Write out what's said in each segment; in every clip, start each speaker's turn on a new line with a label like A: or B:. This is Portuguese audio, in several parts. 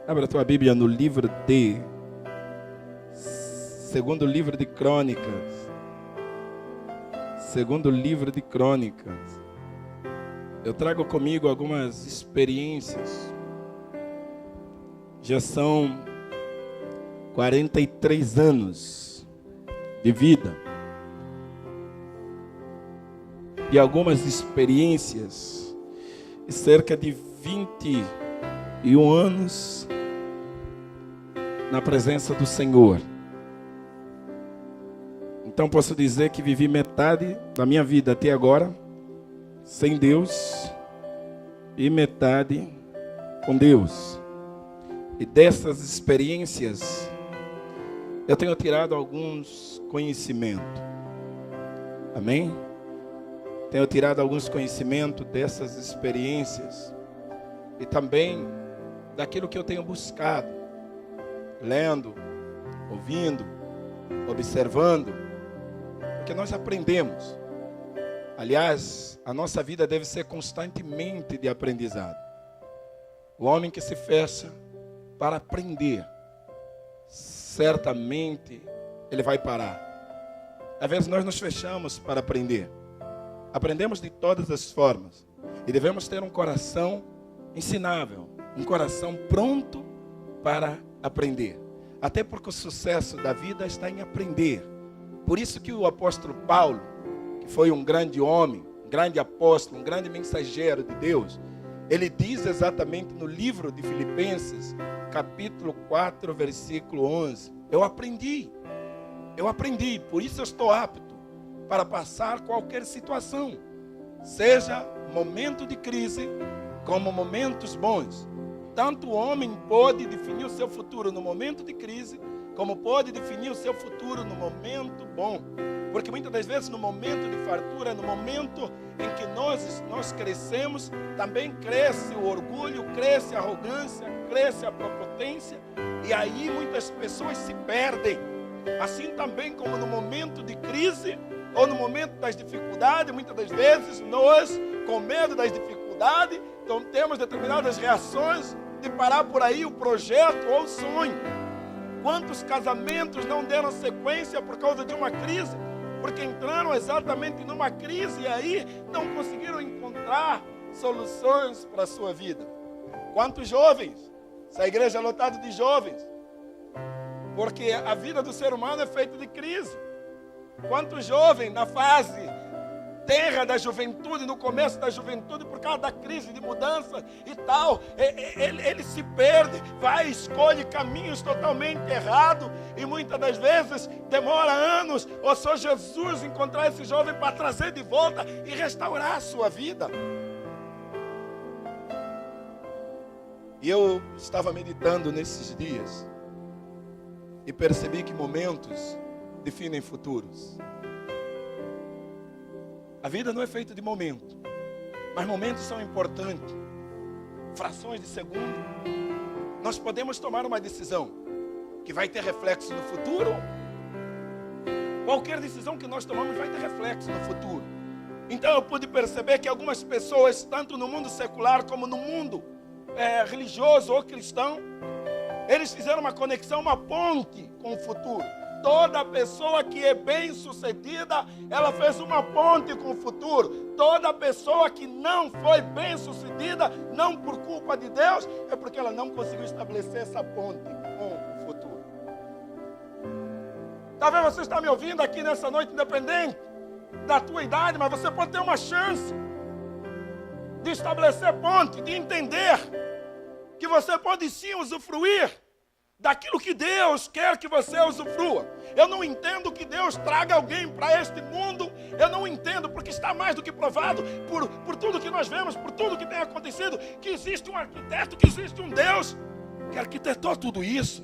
A: Abra a tua Bíblia no livro de... Segundo livro de Crônicas. Segundo livro de Crônicas. Eu trago comigo algumas experiências. Já são 43 anos de vida. E algumas experiências. E cerca de 21 anos na presença do Senhor. Então posso dizer que vivi metade da minha vida até agora sem Deus e metade com Deus. E dessas experiências eu tenho tirado alguns conhecimentos. Amém? Tenho tirado alguns conhecimentos dessas experiências e também daquilo que eu tenho buscado, lendo, ouvindo, observando, porque nós aprendemos. Aliás, a nossa vida deve ser constantemente de aprendizado. O homem que se fecha para aprender, certamente ele vai parar. Às vezes nós nos fechamos para aprender. Aprendemos de todas as formas. E devemos ter um coração ensinável, um coração pronto para aprender. Até porque o sucesso da vida está em aprender. Por isso que o apóstolo Paulo, que foi um grande homem, um grande apóstolo, um grande mensageiro de Deus, ele diz exatamente no livro de Filipenses, capítulo 4, versículo 11, eu aprendi, por isso eu estou apto para passar qualquer situação, seja momento de crise, como momentos bons. Tanto o homem pode definir o seu futuro no momento de crise, como pode definir o seu futuro no momento bom. Porque muitas das vezes no momento de fartura, no momento em que nós crescemos, também cresce o orgulho, cresce a arrogância, cresce a prepotência, e aí muitas pessoas se perdem. Assim também como no momento de crise, ou no momento das dificuldades, muitas das vezes nós, com medo das dificuldades, então temos determinadas reações de parar por aí o projeto ou o sonho. Quantos casamentos não deram sequência por causa de uma crise? Porque entraram exatamente numa crise e aí não conseguiram encontrar soluções para a sua vida. Quantos jovens? Essa igreja é lotada de jovens. Porque a vida do ser humano é feita de crise. Quantos jovens na fase terra da juventude, no começo da juventude, por causa da crise de mudança e tal, ele se perde, vai, escolhe caminhos totalmente errados, e muitas das vezes demora anos, ou só Jesus encontrar esse jovem para trazer de volta e restaurar a sua vida. E eu estava meditando nesses dias e percebi que momentos definem futuros. A vida não é feita de momentos, mas momentos são importantes. Frações de segundo. Nós podemos tomar uma decisão que vai ter reflexo no futuro. Qualquer decisão que nós tomamos vai ter reflexo no futuro. Então eu pude perceber que algumas pessoas, tanto no mundo secular como no mundo religioso ou cristão, eles fizeram uma conexão, uma ponte com o futuro. Toda pessoa que é bem sucedida, ela fez uma ponte com o futuro. Toda pessoa que não foi bem sucedida, não por culpa de Deus, é porque ela não conseguiu estabelecer essa ponte com o futuro. Talvez você está me ouvindo aqui nessa noite, independente da tua idade, mas você pode ter uma chance de estabelecer ponte, de entender que você pode sim usufruir daquilo que Deus quer que você usufrua. Eu não entendo que Deus traga alguém para este mundo. Eu não entendo, porque está mais do que provado por tudo que nós vemos, por tudo que tem acontecido, que existe um arquiteto, que existe um Deus que arquitetou tudo isso.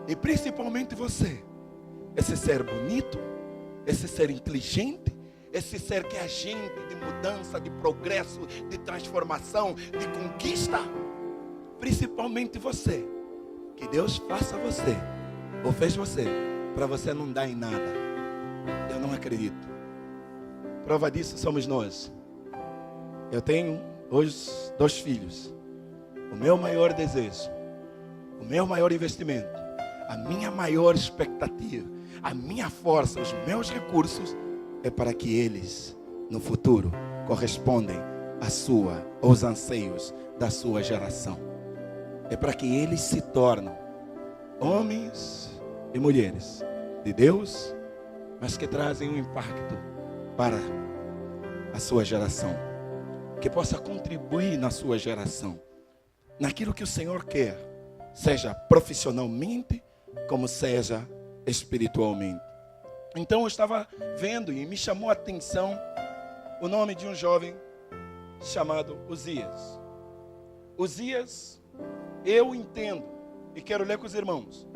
A: E principalmente você, esse ser bonito, esse ser inteligente, esse ser que é agente de mudança, de progresso, de transformação, de conquista. Principalmente você. Que Deus faça você, ou fez você, para você não dar em nada. Eu não acredito. Prova disso somos nós. Eu tenho hoje 2 filhos. O meu maior desejo o meu maior investimento, a minha maior expectativa, a minha força, os meus recursos, é para que eles, no futuro, correspondem aos anseios da sua geração. É para que eles se tornem homens e mulheres de Deus, mas que trazem um impacto para a sua geração, que possa contribuir na sua geração, naquilo que o Senhor quer, seja profissionalmente, como seja espiritualmente. Então eu estava vendo e me chamou a atenção o nome de um jovem chamado Uzias. Uzias, eu entendo e quero ler com os irmãos,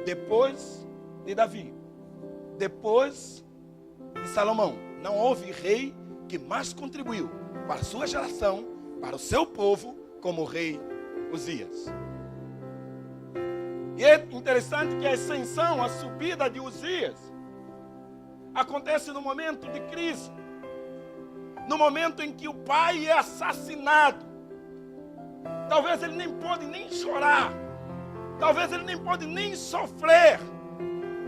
A: depois de Davi, depois de Salomão, não houve rei que mais contribuiu para a sua geração, para o seu povo, como o rei Uzias. E é interessante que a ascensão, a subida de Uzias, acontece no momento de crise, no momento em que o pai é assassinado. Talvez ele nem pode nem chorar, talvez ele nem pode nem sofrer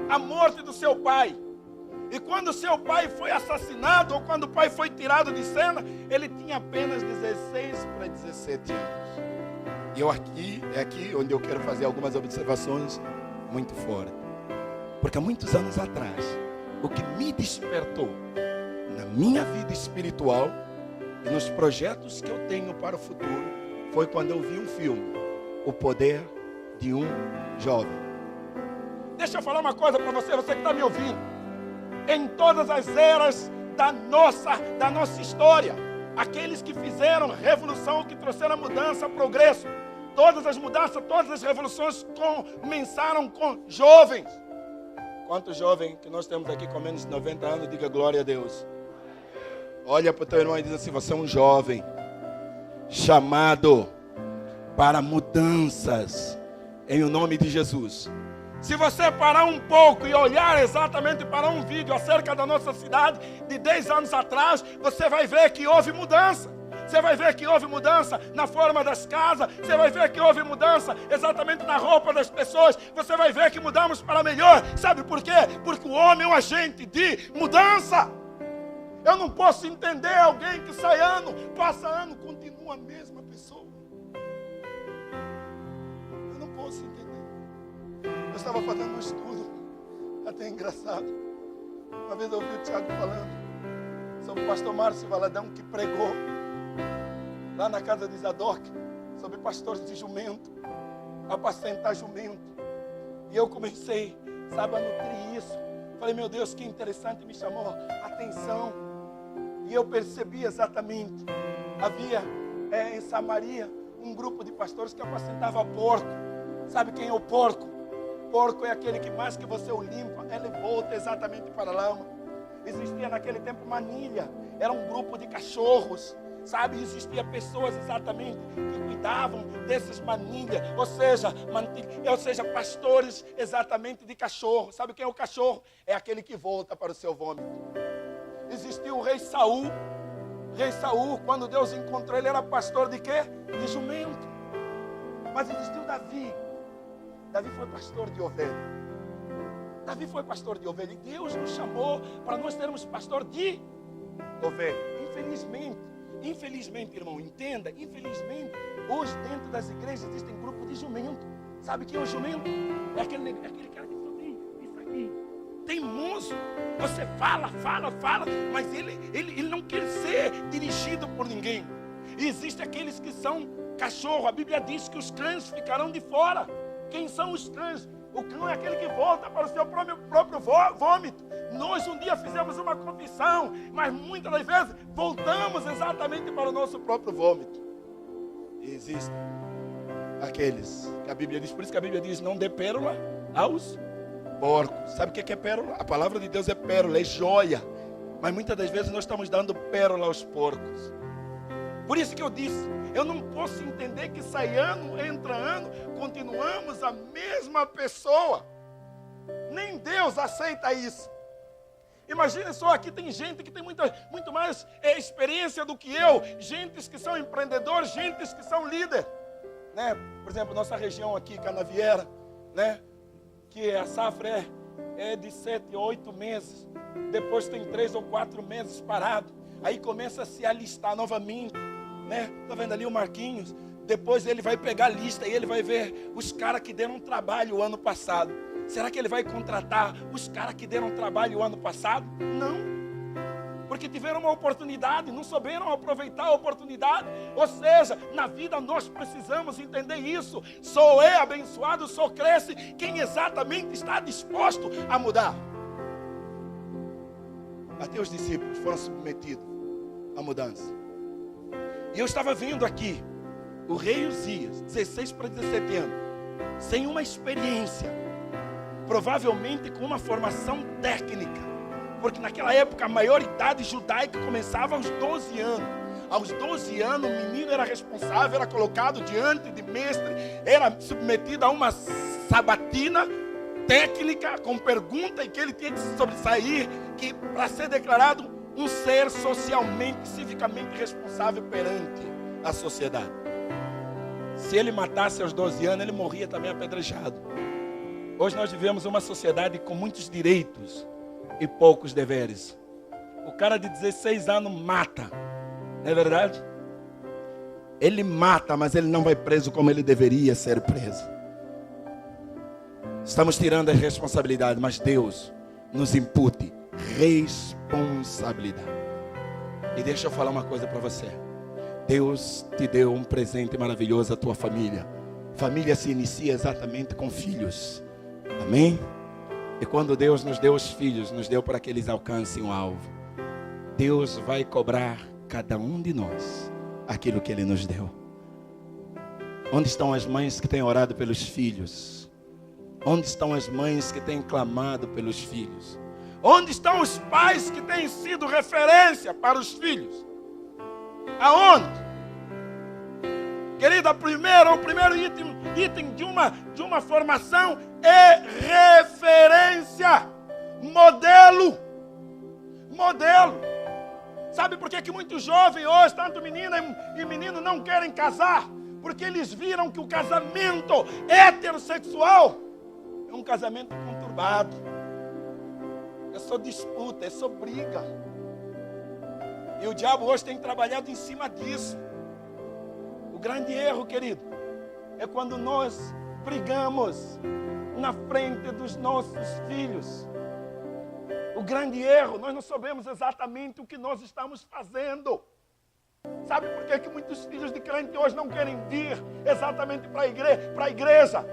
A: a morte do seu pai. E quando o seu pai foi assassinado, ou quando o pai foi tirado de cena, ele tinha apenas 16 para 17 anos. E é aqui onde eu quero fazer algumas observações muito fortes. Porque há muitos anos atrás, o que me despertou na minha vida espiritual e nos projetos que eu tenho para o futuro, foi quando eu vi um filme, O Poder de um Jovem. Deixa eu falar uma coisa para você que está me ouvindo. Em todas as eras da nossa história, aqueles que fizeram revolução, que trouxeram mudança, progresso, todas as mudanças, todas as revoluções começaram com jovens. Quantos jovens que nós temos aqui com menos de 90 anos, diga glória a Deus. Olha para o teu irmão e diz assim: você é um jovem chamado para mudanças em o nome de Jesus. Se você parar um pouco e olhar exatamente para um vídeo acerca da nossa cidade de 10 anos atrás, você vai ver que houve mudança. Você vai ver que houve mudança na forma das casas. Você vai ver que houve mudança exatamente na roupa das pessoas. Você vai ver que mudamos para melhor. Sabe por quê? Porque o homem é um agente de mudança. Eu não posso entender alguém que sai ano, passa ano, continua a mesma pessoa. Eu não posso entender. Eu estava fazendo um estudo, até engraçado. Uma vez eu ouvi o Tiago falando sobre o pastor Márcio Valadão, que pregou lá na casa de Zadok, sobre pastores de jumento, apacentar jumento. E eu comecei, a nutrir isso. Falei, meu Deus, que interessante, me chamou a atenção. E eu percebi exatamente, havia em Samaria um grupo de pastores que apacentava porco. Sabe quem é o porco? Porco é aquele que mais que você o limpa, ele volta exatamente para a lama. Existia naquele tempo manilha, era um grupo de cachorros, existia pessoas exatamente que cuidavam desses manilhas, ou seja, pastores exatamente de cachorro. Sabe quem é o cachorro? É aquele que volta para o seu vômito. Existia o rei Saul. Rei Saul, quando Deus encontrou ele, era pastor de quê? De jumento. Mas existiu Davi. Davi foi pastor de ovelha. Davi foi pastor de ovelha. E Deus nos chamou para nós termos pastor de ovelha. Infelizmente, irmão, entenda. Infelizmente, hoje dentro das igrejas existem grupos de jumento. Sabe quem é o jumento? É aquele cara que só tem isso aqui. Teimoso. Você fala, mas ele não quer ser dirigido por ninguém. E existem aqueles que são cachorro. A Bíblia diz que os cães ficarão de fora. Quem são os cães? O cão é aquele que volta para o seu próprio vômito. Nós um dia fizemos uma confissão, mas muitas das vezes voltamos exatamente para o nosso próprio vômito. E existem aqueles que a Bíblia diz, por isso que a Bíblia diz, não dê pérola aos porcos. Sabe o que é pérola? A palavra de Deus é pérola, é joia. Mas muitas das vezes nós estamos dando pérola aos porcos. Por isso que eu disse, eu não posso entender que sai ano, entra ano, continuamos a mesma pessoa. Nem Deus aceita isso. Imagine só, aqui tem gente que tem muito mais experiência do que eu. Gentes que são empreendedores, gentes que são líderes. né? Por exemplo, nossa região aqui, Canaviera, né? Que a safra é de 7 a 8 meses. Depois tem 3 ou 4 meses parado. Aí começa a se alistar novamente, né? Tá vendo ali o Marquinhos? Depois ele vai pegar a lista e ele vai ver os caras que deram trabalho o ano passado. Será que ele vai contratar os caras que deram trabalho o ano passado? Não. Porque tiveram uma oportunidade, não souberam aproveitar a oportunidade. Ou seja, na vida nós precisamos entender isso. Só é abençoado, só cresce quem exatamente está disposto a mudar. Até os discípulos foram submetidos à mudança. E eu estava vendo aqui o rei Uzias, 16 para 17 anos, sem uma experiência, provavelmente com uma formação técnica, porque naquela época a maioridade judaica começava aos 12 anos. Aos 12 anos o menino era responsável, era colocado diante de mestre, era submetido a uma sabatina técnica com pergunta, e que ele tinha que se sobressair, que para ser declarado um ser socialmente, civicamente responsável perante a sociedade. Se ele matasse aos 12 anos, ele morria também apedrejado. Hoje nós vivemos uma sociedade com muitos direitos e poucos deveres. O cara de 16 anos mata, não é verdade? Ele mata, mas ele não vai preso como ele deveria ser preso. Estamos tirando a responsabilidade, mas Deus nos impute responsabilidade. E deixa eu falar uma coisa para você. Deus te deu um presente maravilhoso, a tua família. Família se inicia exatamente com filhos. Amém? E quando Deus nos deu os filhos, nos deu para que eles alcancem o alvo. Deus vai cobrar cada um de nós aquilo que Ele nos deu. Onde estão as mães que têm orado pelos filhos? Onde estão as mães que têm clamado pelos filhos? Onde estão os pais que têm sido referência para os filhos? Aonde? Querida, o primeiro item de uma formação é referência, modelo. Sabe por que muitos jovens hoje, tanto menina e menino, não querem casar? Porque eles viram que o casamento heterossexual é um casamento conturbado. É só disputa, é só briga. E o diabo hoje tem trabalhado em cima disso. O grande erro, querido, é quando nós brigamos na frente dos nossos filhos. O grande erro, nós não sabemos exatamente o que nós estamos fazendo. Sabe por que muitos filhos de crente hoje não querem vir exatamente para a igreja?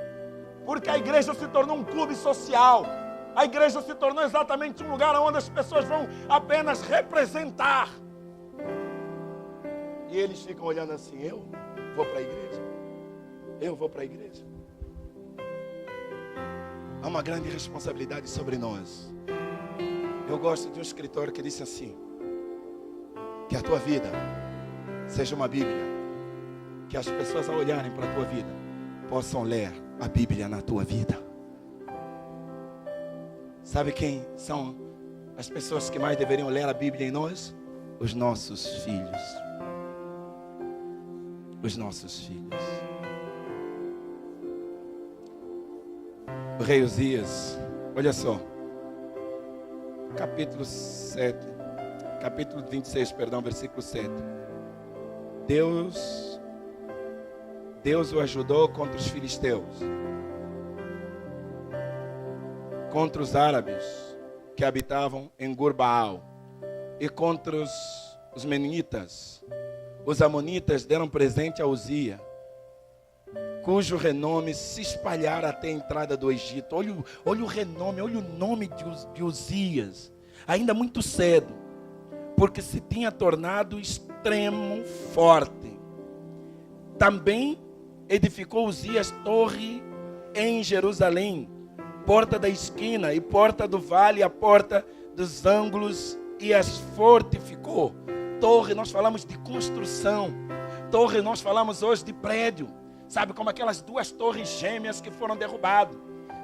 A: Porque a igreja se tornou um clube social. A igreja se tornou exatamente um lugar onde as pessoas vão apenas representar. E eles ficam olhando assim: eu vou para a igreja. Eu vou para a igreja. Há uma grande responsabilidade sobre nós. Eu gosto de um escritor que disse assim: que a tua vida seja uma Bíblia, que as pessoas ao olharem para a tua vida possam ler a Bíblia na tua vida. Sabe quem são as pessoas que mais deveriam ler a Bíblia em nós? Os nossos filhos. Os nossos filhos. O rei Uzias, olha só, capítulo 26, versículo 7. Deus o ajudou contra os filisteus, contra os árabes que habitavam em Gurbaal, e contra os menitas. Os amonitas deram presente a Uzias, cujo renome se espalhara até a entrada do Egito. Olha o renome, olha o nome de Uzias, ainda muito cedo, porque se tinha tornado extremo forte. Também edificou Uzias torre em Jerusalém, porta da esquina e porta do vale, a porta dos ângulos, e as fortificou. Torre, nós falamos de construção. Torre, nós falamos hoje de prédio. Sabe, como aquelas duas torres gêmeas que foram derrubadas.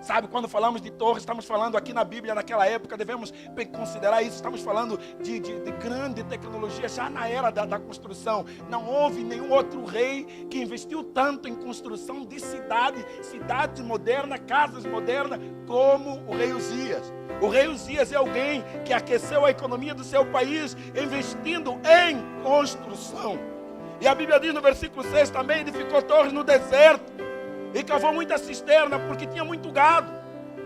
A: Sabe, quando falamos de torres, estamos falando aqui na Bíblia, naquela época, devemos considerar isso. Estamos falando de grande tecnologia, já na era da construção. Não houve nenhum outro rei que investiu tanto em construção de cidades modernas, casas modernas, como o rei Uzias. O rei Uzias é alguém que aqueceu a economia do seu país, investindo em construção. E a Bíblia diz no versículo 6 também, edificou torres no deserto. E cavou muita cisterna, porque tinha muito gado.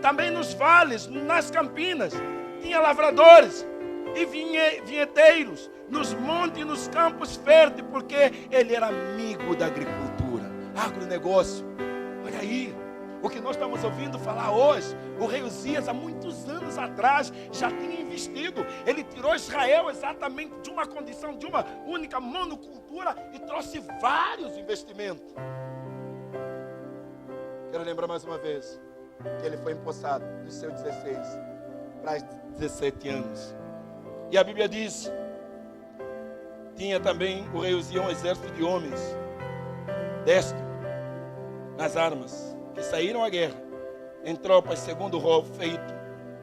A: Também nos vales, nas campinas, tinha lavradores e vinheteiros, nos montes e nos campos férteis, porque ele era amigo da agricultura. Agronegócio. Olha aí, o que nós estamos ouvindo falar hoje. O rei Uzias, há muitos anos atrás, já tinha investido. Ele tirou Israel exatamente de uma condição, de uma única monocultura, e trouxe vários investimentos. Quero lembrar mais uma vez que ele foi empossado dos seus 16 para 17 anos. E a Bíblia diz, tinha também o rei Uzias um exército de homens destros nas armas, que saíram à guerra em tropas segundo o rol feito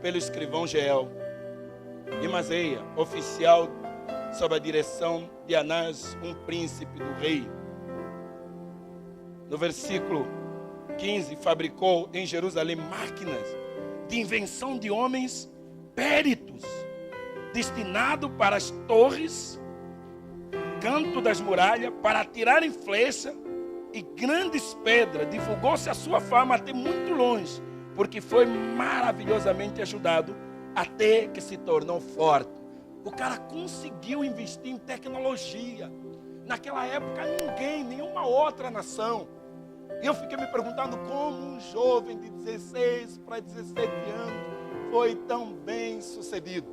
A: pelo escrivão Jeiel. E Mazeia, oficial sob a direção de Anás, um príncipe do rei. No versículo 15, fabricou em Jerusalém máquinas de invenção de homens péritos, destinado para as torres, canto das muralhas, para atirarem flecha e grandes pedras. Divulgou-se a sua fama até muito longe, porque foi maravilhosamente ajudado até que se tornou forte. O cara conseguiu investir em tecnologia. Naquela época nenhuma outra nação. E eu fiquei me perguntando como um jovem de 16 para 17 anos foi tão bem sucedido.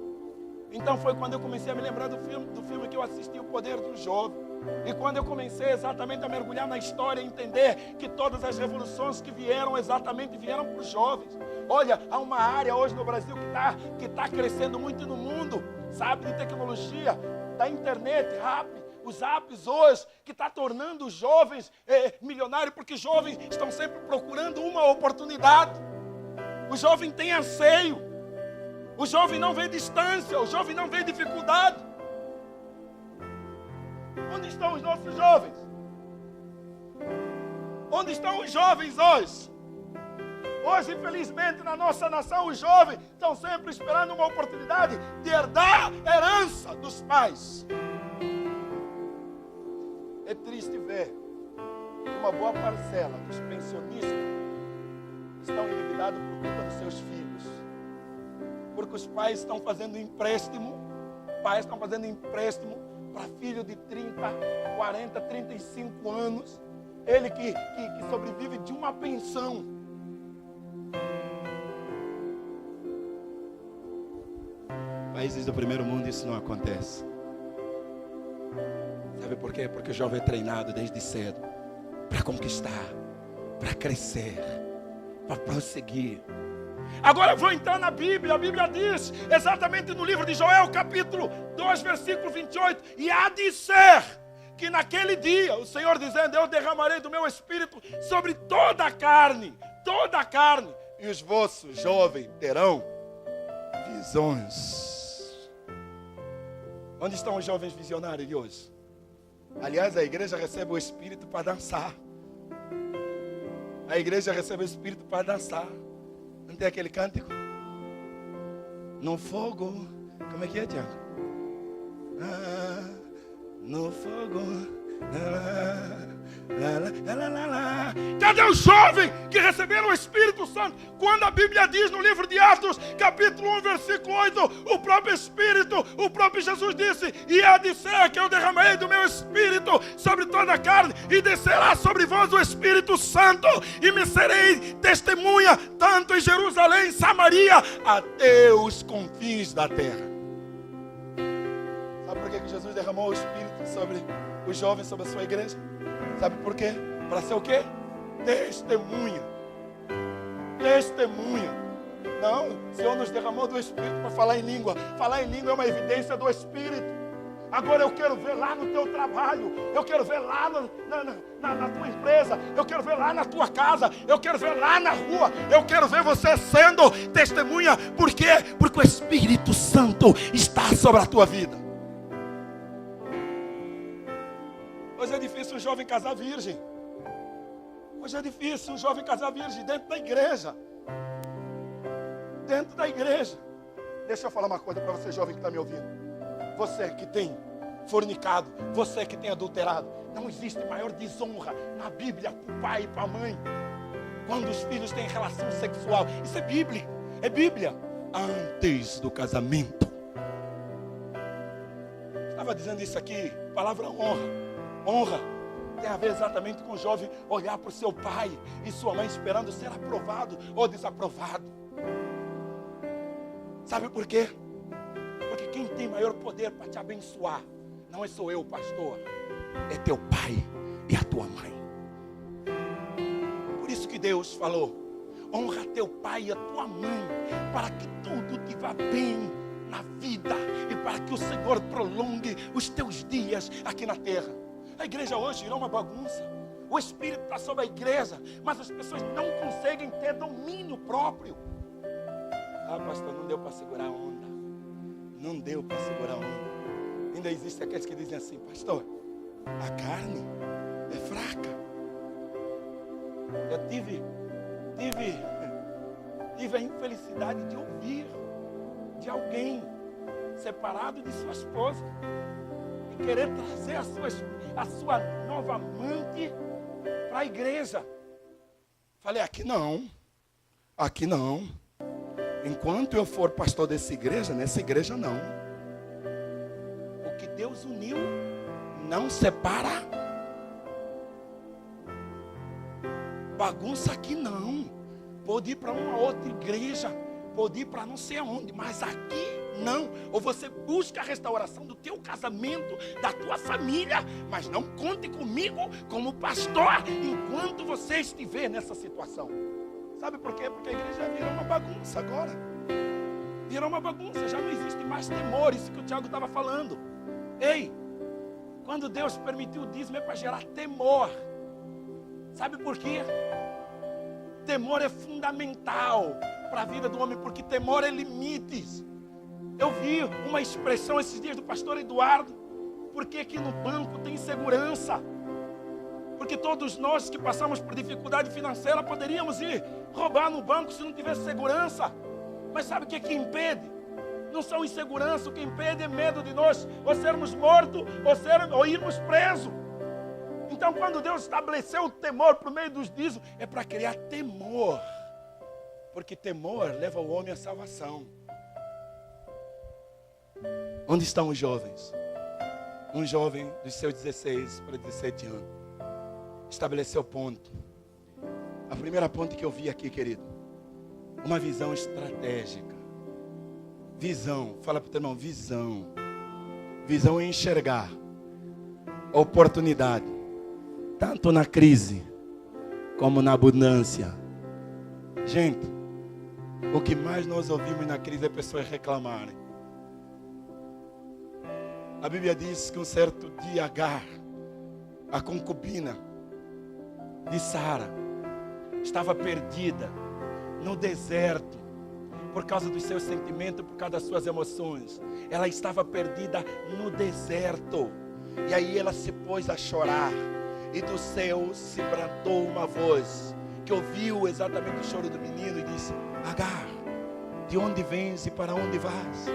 A: Então foi quando eu comecei a me lembrar do filme que eu assisti, O Poder do Jovem. E quando eu comecei exatamente a mergulhar na história e entender que todas as revoluções que vieram vieram para os jovens. Olha, há uma área hoje no Brasil que tá crescendo muito no mundo, sabe, de tecnologia, da internet, os apps hoje, que está tornando os jovens milionários, porque os jovens estão sempre procurando uma oportunidade. O jovem tem anseio. O jovem não vê distância, o jovem não vê dificuldade. Onde estão os nossos jovens? Onde estão os jovens hoje? Hoje, infelizmente, na nossa nação, os jovens estão sempre esperando uma oportunidade de herdar a herança dos pais. É triste ver que uma boa parcela dos pensionistas estão endividados por culpa dos seus filhos. Porque os pais estão fazendo empréstimo, para filho de 30, 40, 35 anos. Ele que sobrevive de uma pensão. Países do primeiro mundo isso não acontece. Sabe por quê? Porque o jovem é treinado desde cedo para conquistar, para crescer, para prosseguir. Agora eu vou entrar na Bíblia. A Bíblia diz, exatamente no livro de Joel, capítulo 2, versículo 28, e há de ser que naquele dia, o Senhor dizendo, eu derramarei do meu espírito sobre toda a carne, e os vossos jovens terão visões. Onde estão os jovens visionários de hoje? Aliás, a igreja recebe o Espírito para dançar. A igreja recebe o Espírito para dançar. Não tem aquele cântico? No fogo. Como é que é, Tiago? No fogo. Cadê os jovens que receberam o Espírito Santo? Quando a Bíblia diz no livro de Atos, capítulo 1, versículo 8, o próprio Espírito, o próprio Jesus disse, e há de ser que eu derramarei do meu Espírito sobre toda a carne, e descerá sobre vós o Espírito Santo, e me serei testemunha, tanto em Jerusalém, Samaria, até os confins da terra. Sabe por que Jesus derramou o Espírito sobre os jovens, sobre a sua igreja? Sabe por quê? Para ser o quê? Testemunha. Não, o Senhor nos derramou do Espírito para falar em língua. Falar em língua é uma evidência do Espírito. Agora eu quero ver lá no teu trabalho, eu quero ver lá na tua empresa, eu quero ver lá na tua casa, eu quero ver lá na rua, eu quero ver você sendo testemunha. Por quê? Porque o Espírito Santo está sobre a tua vida. Hoje é difícil um jovem casar virgem. Hoje é difícil um jovem casar virgem dentro da igreja. Dentro da igreja. Deixa eu falar uma coisa para você, jovem que está me ouvindo. Você que tem fornicado, você que tem adulterado, não existe maior desonra na Bíblia para o pai e para a mãe quando os filhos têm relação sexual. Isso é Bíblia, é Bíblia. Antes do casamento. Estava dizendo isso aqui, palavra honra. Honra tem a ver exatamente com o jovem olhar para o seu pai e sua mãe esperando ser aprovado ou desaprovado. Sabe por quê? Porque quem tem maior poder para te abençoar não é só eu, pastor, é teu pai e a tua mãe. Por isso que Deus falou: honra teu pai e a tua mãe, para que tudo te vá bem na vida e para que o Senhor prolongue os teus dias aqui na terra. A igreja hoje virou uma bagunça. O Espírito está sobre a igreja, mas as pessoas não conseguem ter domínio próprio. Ah, pastor, não deu para segurar a onda. Não deu para segurar a onda. Ainda existem aqueles que dizem assim: pastor, a carne é fraca. Eu tive a infelicidade de ouvir de alguém separado de sua esposa e querer trazer a sua nova amante para a igreja. Falei: aqui não. Enquanto eu for pastor dessa igreja, nessa igreja não. O que Deus uniu, não separa. Bagunça aqui não. Pode ir para uma outra igreja, pode ir para não sei aonde, mas aqui não. Ou você busca a restauração do teu casamento, da tua família, mas não conte comigo como pastor enquanto você estiver nessa situação. Sabe por quê? Porque a igreja virou uma bagunça agora. Virou uma bagunça, já não existe mais temor, isso que o Tiago estava falando. Ei, quando Deus permitiu o dízimo é para gerar temor. Sabe por quê? Temor é fundamental para a vida do homem, porque temor é limites. Eu vi uma expressão esses dias do pastor Eduardo: porque aqui no banco tem segurança. Porque todos nós que passamos por dificuldade financeira poderíamos ir roubar no banco se não tivesse segurança. Mas sabe o que impede? Não são insegurança, o que impede é medo de nós ou sermos mortos ou irmos presos. Então quando Deus estabeleceu o temor por meio dos dízimos, é para criar temor. Porque temor leva o homem à salvação. Onde estão os jovens? Um jovem dos seus 16 para 17 anos estabeleceu ponto. A primeira ponte que eu vi aqui, querido, uma visão estratégica. Visão, fala para o teu irmão, visão. Visão é enxergar oportunidade, tanto na crise como na abundância. Gente, o que mais nós ouvimos na crise é pessoas reclamarem. A Bíblia diz que um certo dia Agar, a concubina de Sara, estava perdida no deserto por causa dos seus sentimentos, por causa das suas emoções. Ela estava perdida no deserto. E aí ela se pôs a chorar. E do céu se bradou uma voz que ouviu exatamente o choro do menino e disse: Agar, de onde vens e para onde vas?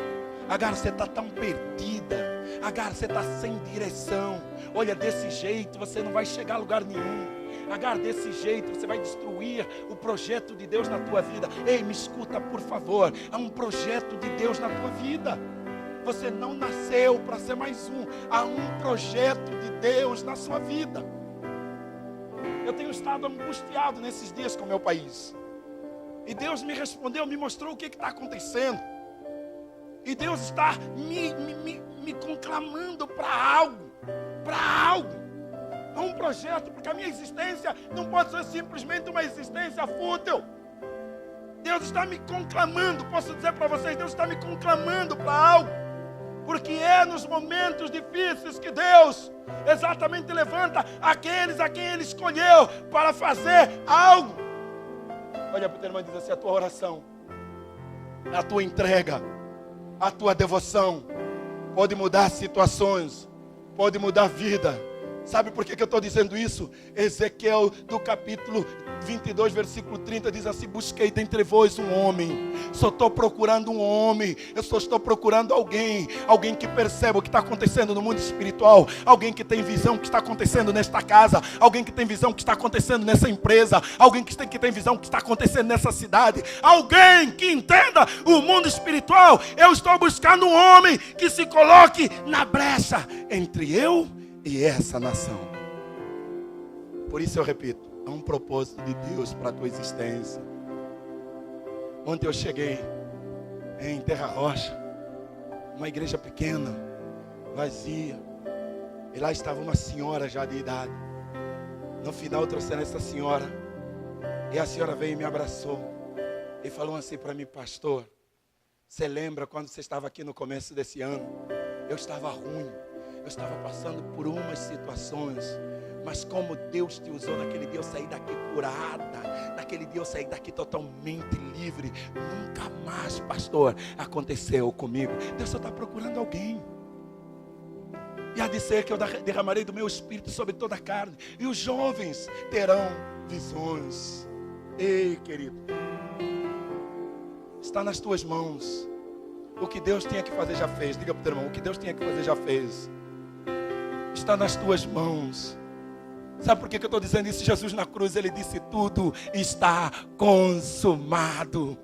A: Agar, você está tão perdida. Agar, você está sem direção. Olha, desse jeito você não vai chegar a lugar nenhum. Agar, desse jeito você vai destruir o projeto de Deus na tua vida. Ei, me escuta por favor. Há um projeto de Deus na tua vida. Você não nasceu para ser mais um. Há um projeto de Deus na sua vida. Eu tenho estado angustiado nesses dias com o meu país. E Deus me respondeu, me mostrou o que está acontecendo. E Deus está me conclamando para algo. Para algo. Há um projeto, porque a minha existência não pode ser simplesmente uma existência fútil. Deus está me conclamando, posso dizer para vocês, Deus está me conclamando para algo. Porque é nos momentos difíceis que Deus exatamente levanta aqueles a quem Ele escolheu para fazer algo. Olha para o teu irmão e diz assim: a tua oração, a tua entrega, a tua devoção pode mudar situações, pode mudar a vida. Sabe por que eu estou dizendo isso? Ezequiel, do capítulo 22, versículo 30, diz assim: busquei dentre vós um homem. Só estou procurando um homem. Eu só estou procurando alguém que perceba o que está acontecendo no mundo espiritual. Alguém que tem visão do que está acontecendo nesta casa. Alguém que tem visão do que está acontecendo nessa empresa. Alguém que tem visão do que está acontecendo nessa cidade. Alguém que entenda o mundo espiritual. Eu estou buscando um homem que se coloque na brecha entre eu e essa nação. Por isso eu repito, há um propósito de Deus para a tua existência. Ontem eu cheguei em Terra Roxa, uma igreja pequena, vazia, e lá estava uma senhora já de idade. No final trouxeram essa senhora, e a senhora veio e me abraçou e falou assim para mim: pastor, você lembra quando você estava aqui no começo desse ano? Eu estava ruim, eu estava passando por umas situações, mas como Deus te usou naquele dia, eu saí daqui curada. Naquele dia eu saí daqui totalmente livre. Nunca mais, pastor, aconteceu comigo. Deus só está procurando alguém. E há de ser que eu derramarei do meu espírito sobre toda a carne, e os jovens terão visões. Ei, querido, está nas tuas mãos. O que Deus tinha que fazer já fez. Diga para o teu irmão: o que Deus tinha que fazer já fez. Está nas tuas mãos. Sabe por que eu estou dizendo isso? Jesus na cruz, Ele disse: tudo está consumado.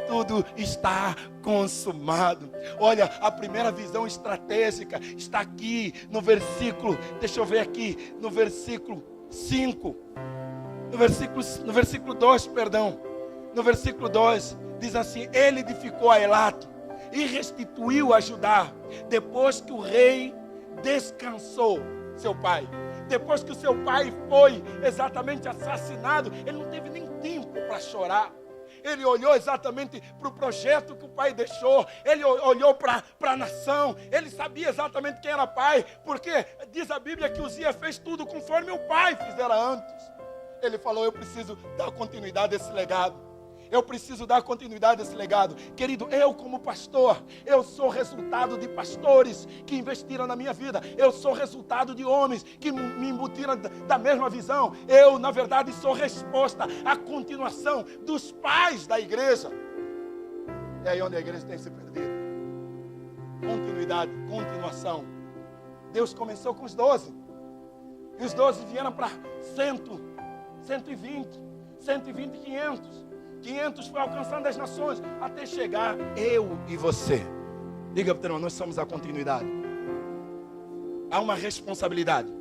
A: Tudo está consumado. Olha, a primeira visão estratégica está aqui no versículo, deixa eu ver aqui, no versículo 5. No versículo 2, perdão. No versículo 2, diz assim: Ele edificou a Elato e restituiu a Judá, depois que o rei descansou seu pai. Depois que o seu pai foi exatamente assassinado, ele não teve nem tempo para chorar. Ele olhou exatamente para o projeto que o pai deixou. Ele olhou para a nação. Ele sabia exatamente quem era pai. Porque diz a Bíblia que Uzias fez tudo conforme o pai fizera antes. Ele falou: eu preciso dar continuidade a esse legado. Eu preciso dar continuidade a esse legado. Querido, eu como pastor, eu sou resultado de pastores que investiram na minha vida. Eu sou resultado de homens que me embutiram da mesma visão. Eu, na verdade, sou resposta à continuação dos pais da igreja. É aí onde a igreja tem se perdido. Continuidade, continuação. Deus começou com os 12. E os 12 vieram para 120, 500. 500 foi alcançando as nações, até chegar eu e você. Diga para o teu irmão: nós somos a continuidade. Há uma responsabilidade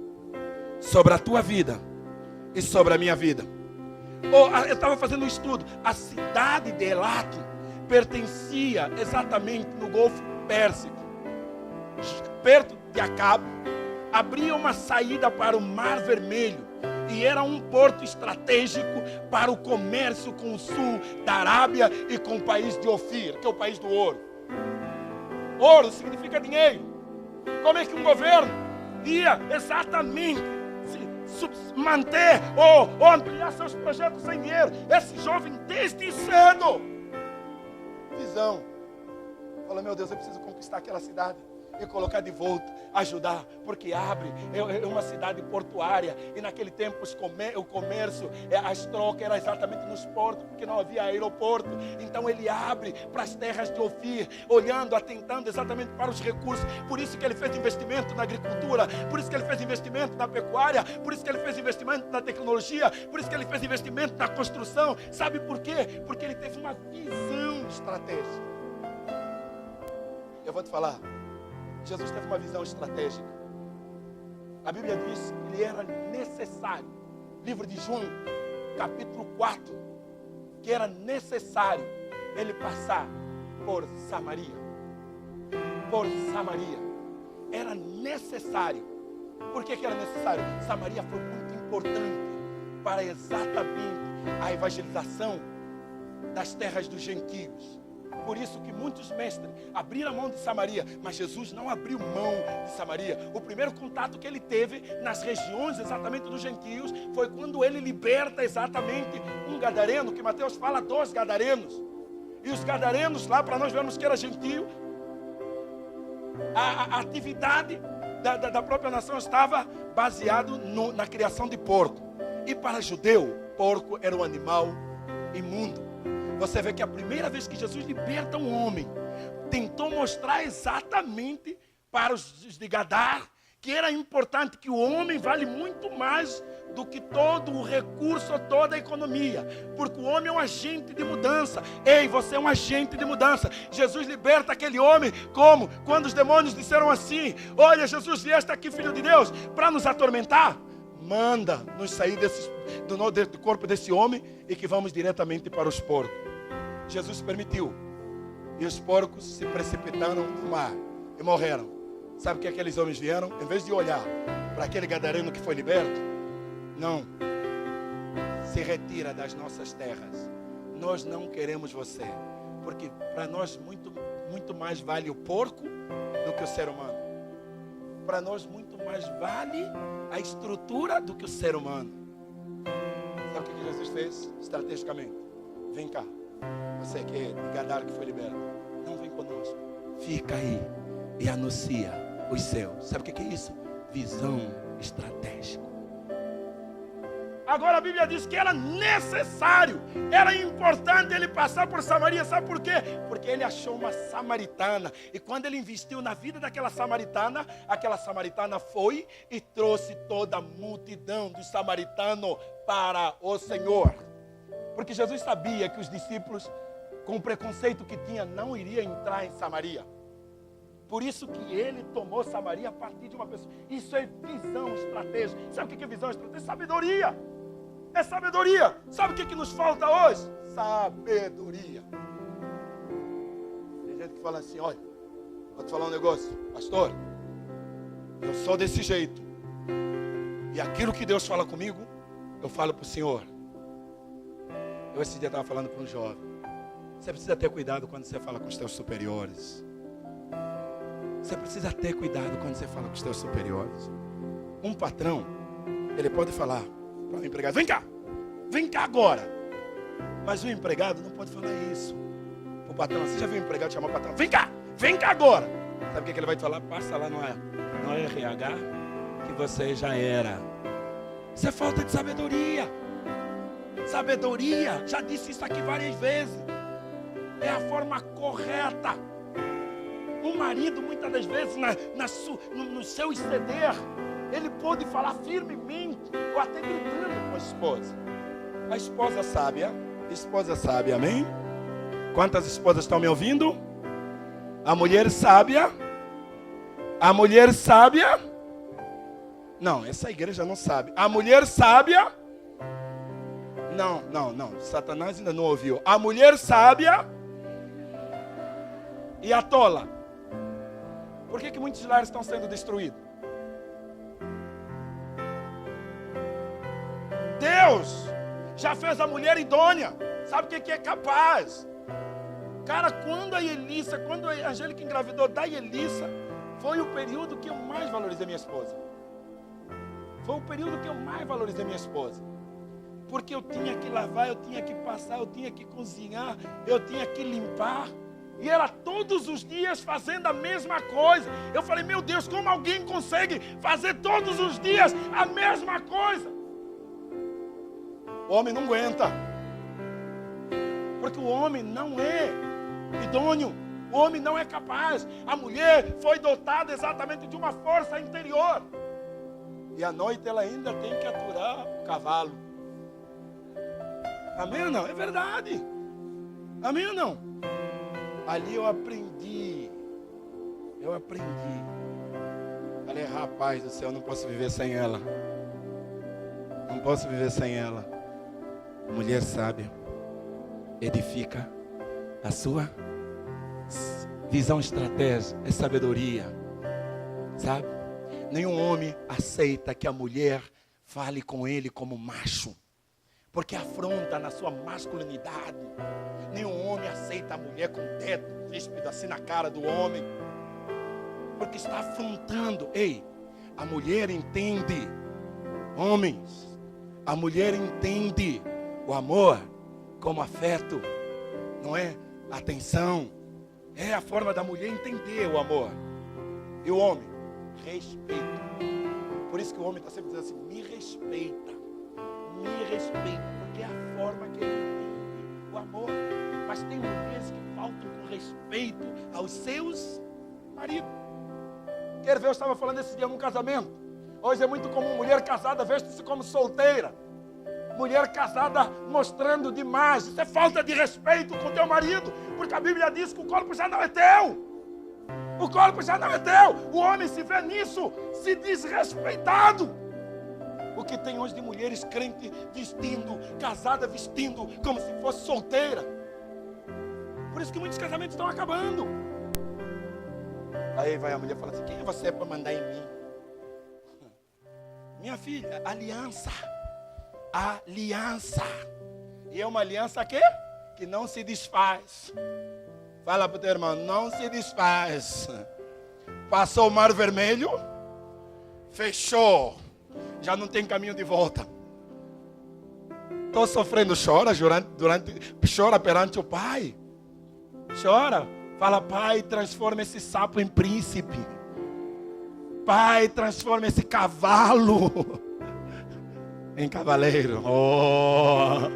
A: sobre a tua vida e sobre a minha vida. Eu estava fazendo um estudo. A cidade de Elato pertencia exatamente no Golfo Pérsico, perto de Acabe. Abria uma saída para o Mar Vermelho. E era um porto estratégico para o comércio com o sul da Arábia e com o país de Ofir, que é o país do ouro. Ouro significa dinheiro. Como é que um governo ia exatamente se manter ou ampliar seus projetos sem dinheiro? Esse jovem, desde cedo, visão. Fala: meu Deus, eu preciso conquistar aquela cidade e colocar de volta, ajudar, porque abre, é uma cidade portuária, e naquele tempo o comércio, as trocas eram exatamente nos portos, porque não havia aeroporto. Então ele abre para as terras de Ofir, olhando, atentando exatamente para os recursos. Por isso que ele fez investimento na agricultura, por isso que ele fez investimento na pecuária, por isso que ele fez investimento na tecnologia, por isso que ele fez investimento na construção. Sabe por quê? Porque ele teve uma visão estratégica. Eu vou te falar, Jesus teve uma visão estratégica. A Bíblia diz que lhe era necessário, livro de João, capítulo 4, que era necessário ele passar por Samaria. Por Samaria. Era necessário. Por que era necessário? Samaria foi muito importante para exatamente a evangelização das terras dos gentios. Por isso que muitos mestres abriram mão de Samaria, mas Jesus não abriu mão de Samaria. O primeiro contato que ele teve nas regiões exatamente dos gentios foi quando ele liberta exatamente um gadareno, que Mateus fala dos gadarenos. E os gadarenos lá, para nós vermos que era gentio, a atividade da própria nação estava baseado na criação de porco. E para judeu, porco era um animal imundo. Você vê que a primeira vez que Jesus liberta um homem, tentou mostrar exatamente para os de Gadar que era importante, que o homem vale muito mais do que todo o recurso, toda a economia. Porque o homem é um agente de mudança. Ei, você é um agente de mudança. Jesus liberta aquele homem como? Quando os demônios disseram assim: olha, Jesus, vieste aqui, filho de Deus, para nos atormentar. Manda nos sair do corpo desse homem e que vamos diretamente para os porcos. Jesus permitiu. E os porcos se precipitaram no mar e morreram. Sabe o que aqueles homens vieram? Em vez de olhar para aquele gadareno que foi liberto, não. Se retira das nossas terras. Nós não queremos você. Porque para nós muito mais vale o porco do que o ser humano. Para nós muito mais vale a estrutura do que o ser humano. Sabe o que Jesus fez estrategicamente? Vem cá. Você que é de Gadar, que foi liberto, não vem conosco. Fica aí e anuncia os seus. Sabe o que é isso? Visão estratégica. Agora a Bíblia diz que era necessário, era importante ele passar por Samaria. Sabe por quê? Porque ele achou uma samaritana. E quando ele investiu na vida daquela samaritana, aquela samaritana foi e trouxe toda a multidão dos samaritanos para o Senhor. Porque Jesus sabia que os discípulos, com o preconceito que tinha, não iriam entrar em Samaria. Por isso que ele tomou Samaria a partir de uma pessoa. Isso é visão estratégica. Sabe o que é visão estratégica? Sabedoria. É sabedoria. Sabe o que nos falta hoje? Sabedoria. Tem gente que fala assim: olha, vou te falar um negócio, pastor, eu sou desse jeito. E aquilo que Deus fala comigo, eu falo para o Senhor. Eu esse dia estava falando para um jovem. Você precisa ter cuidado quando você fala com os teus superiores. Você precisa ter cuidado quando você fala com os teus superiores. Um patrão, ele pode falar para o empregado: vem cá agora. Mas o empregado não pode falar isso. O patrão, você já viu o empregado chamar o patrão: vem cá agora. Sabe o que ele vai te falar? Passa lá no RH, que você já era. Isso é falta de sabedoria. Sabedoria, já disse isso aqui várias vezes, é a forma correta. O marido, muitas das vezes, no seu exceder, ele pode falar firmemente, ou até gritando com a esposa. A esposa sábia, amém? Quantas esposas estão me ouvindo? A mulher sábia. Não, essa igreja não sabe. A mulher sábia. Não. Satanás ainda não ouviu. A mulher sábia e a tola. Por que muitos lares estão sendo destruídos? Deus já fez a mulher idônea. Sabe o que é capaz? Cara, quando a Angélica engravidou da Elissa, foi o período que eu mais valorizei minha esposa. Porque eu tinha que lavar, eu tinha que passar, eu tinha que cozinhar, eu tinha que limpar. E ela todos os dias fazendo a mesma coisa. Eu falei: meu Deus, como alguém consegue fazer todos os dias a mesma coisa? O homem não aguenta. Porque o homem não é idôneo. O homem não é capaz. A mulher foi dotada exatamente de uma força interior. E à noite ela ainda tem que aturar o cavalo. Amém ou não? É verdade. Amém ou não? Ali eu aprendi. Falei: rapaz do céu, não posso viver sem ela. Mulher sábia edifica a sua visão estratégica, é sabedoria. Sabe? Nenhum homem aceita que a mulher fale com ele como macho. porque afronta na sua masculinidade. Nenhum homem aceita a mulher com o dedo ríspido assim na cara do homem, porque está afrontando. Ei, a mulher entende, homens, a mulher entende o amor como afeto, não é atenção. É a forma da mulher entender o amor. E o homem, respeito. Por isso que o homem está sempre dizendo assim: me respeita, porque é a forma que ele entende o amor. Mas tem mulheres que faltam com respeito aos seus maridos. Quer ver, eu estava falando esse dia num casamento. Hoje é muito comum mulher casada veste-se como solteira. Mulher casada mostrando demais. Isso é falta de respeito com o teu marido, porque a Bíblia diz que o corpo já não é teu. O corpo já não é teu. O homem se vê nisso, se desrespeitado. O que tem hoje de mulheres crentes vestindo, casada vestindo como se fosse solteira. Por isso que muitos casamentos estão acabando. Aí vai a mulher e fala assim: quem é você para mandar em mim? Minha filha, aliança. Aliança. E é uma aliança que não se desfaz. Fala para o teu irmão: não se desfaz. Passou o mar vermelho, fechou, já não tem caminho de volta. Estou sofrendo, chora chora perante o pai. Chora, fala: pai, transforma esse sapo em príncipe. Pai, transforma esse cavalo em cavaleiro. Oh,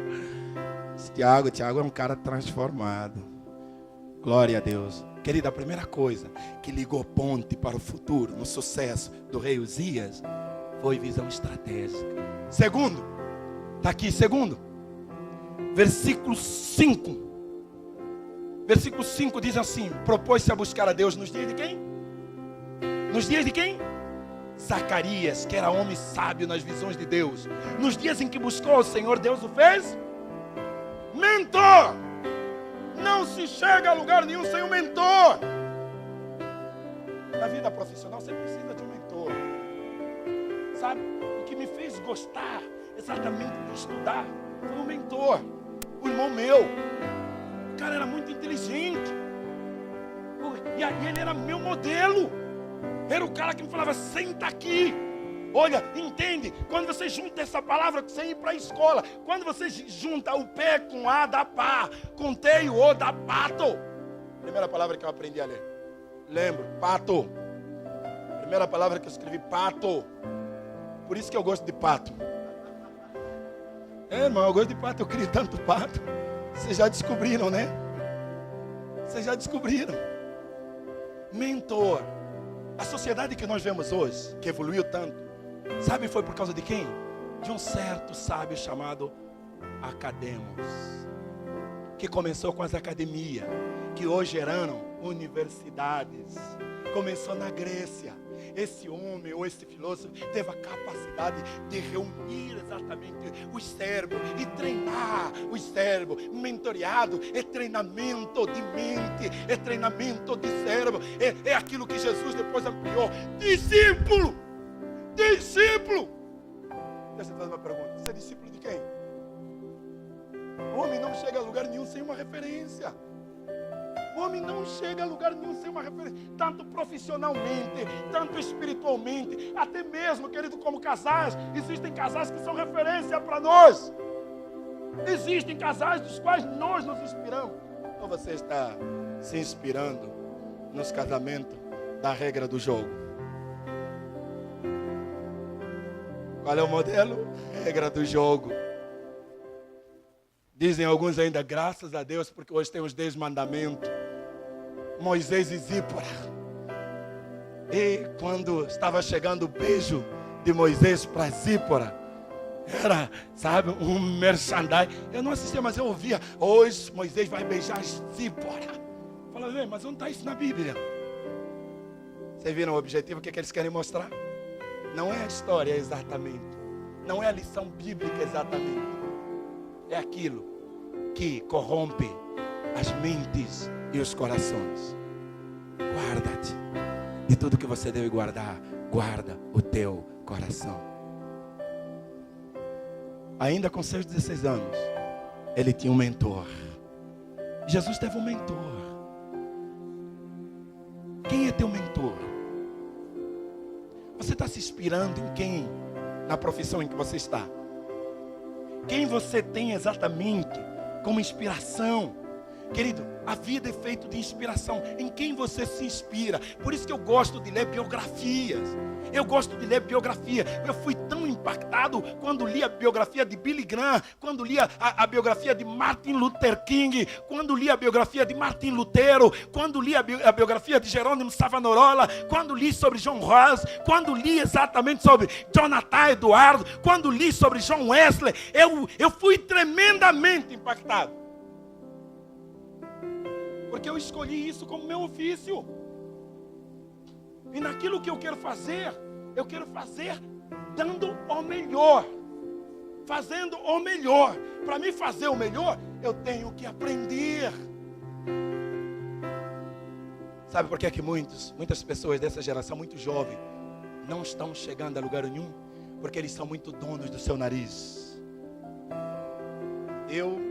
A: Tiago é um cara transformado. Glória a Deus. Querida, a primeira coisa que ligou ponte para o futuro, no sucesso do rei Uzias, foi visão estratégica. Segundo, está aqui, versículo 5. Versículo 5 diz assim: propôs-se a buscar a Deus nos dias de quem? Nos dias de quem? Zacarias, que era homem sábio nas visões de Deus. Nos dias em que buscou o Senhor, Deus o fez mentor. Não se chega a lugar nenhum sem um mentor. Na vida profissional você precisa de um mentor. Sabe, o que me fez gostar exatamente de estudar foi um mentor, um irmão meu. O cara era muito inteligente. E aí ele era meu modelo. Era o cara que me falava: senta aqui. Olha, entende? Quando você junta essa palavra que você ir para a escola, quando você junta o pé com A dá pá, com T e o O dá pato. Primeira palavra que eu aprendi a ler. Lembro, pato. Primeira palavra que eu escrevi, pato. Por isso que eu gosto de pato. Irmão, eu gosto de pato, eu crio tanto pato. Vocês já descobriram, né? Vocês já descobriram. Mentor. A sociedade que nós vemos hoje, que evoluiu tanto, sabe, foi por causa de quem? De um certo sábio chamado Academos, que começou com as academias, que hoje geraram universidades. Começou na Grécia. Esse homem ou esse filósofo teve a capacidade de reunir exatamente os cérebros e treinar os cérebros. Mentoreado é treinamento de mente, é treinamento de cérebro. É aquilo que Jesus depois ampliou. Discípulo! Discípulo! Deixa eu fazer uma pergunta: você é discípulo de quem? O homem não chega a lugar nenhum sem uma referência. O homem não chega a lugar nenhum sem uma referência, tanto profissionalmente, tanto espiritualmente, até mesmo, querido, como casais. Existem casais que são referência para nós. Existem casais dos quais nós nos inspiramos. Ou você está se inspirando nos casamentos da regra do jogo? Qual é o modelo? Regra do jogo. Dizem alguns ainda: graças a Deus, porque hoje tem os 10 mandamentos. Moisés e Zípora. E quando estava chegando o beijo de Moisés para Zípora, era, sabe, um merchandising. Eu não assistia, mas eu ouvia: hoje Moisés vai beijar Zípora. Falei: mas onde está isso na Bíblia? Vocês viram o objetivo? O que eles querem mostrar? Não é a história exatamente, não é a lição bíblica exatamente, é aquilo que corrompe as mentes e os corações. Guarda-te de tudo que você deve guardar. Guarda o teu coração. ainda com seus 16 anos, ele tinha um mentor. Jesus teve um mentor. Quem é teu mentor? Você está se inspirando em quem? Na profissão em que você está? Quem você tem exatamente como inspiração? Querido, a vida é feita de inspiração. Em quem você se inspira? Por isso que eu gosto de ler biografias. Eu gosto de ler biografia. Eu fui tão impactado quando li a biografia de Billy Graham, quando li a biografia de Martin Luther King, quando li a biografia de Martin Lutero, quando li a biografia de Jerônimo Savonarola, quando li sobre John Ross, quando li exatamente sobre Jonathan Eduardo, quando li sobre John Wesley, eu fui tremendamente impactado. Porque eu escolhi isso como meu ofício. E naquilo que eu quero fazer dando o melhor. Fazendo o melhor. Para mim fazer o melhor, eu tenho que aprender. Sabe por que é que muitas pessoas dessa geração muito jovem não estão chegando a lugar nenhum? Porque eles são muito donos do seu nariz. Eu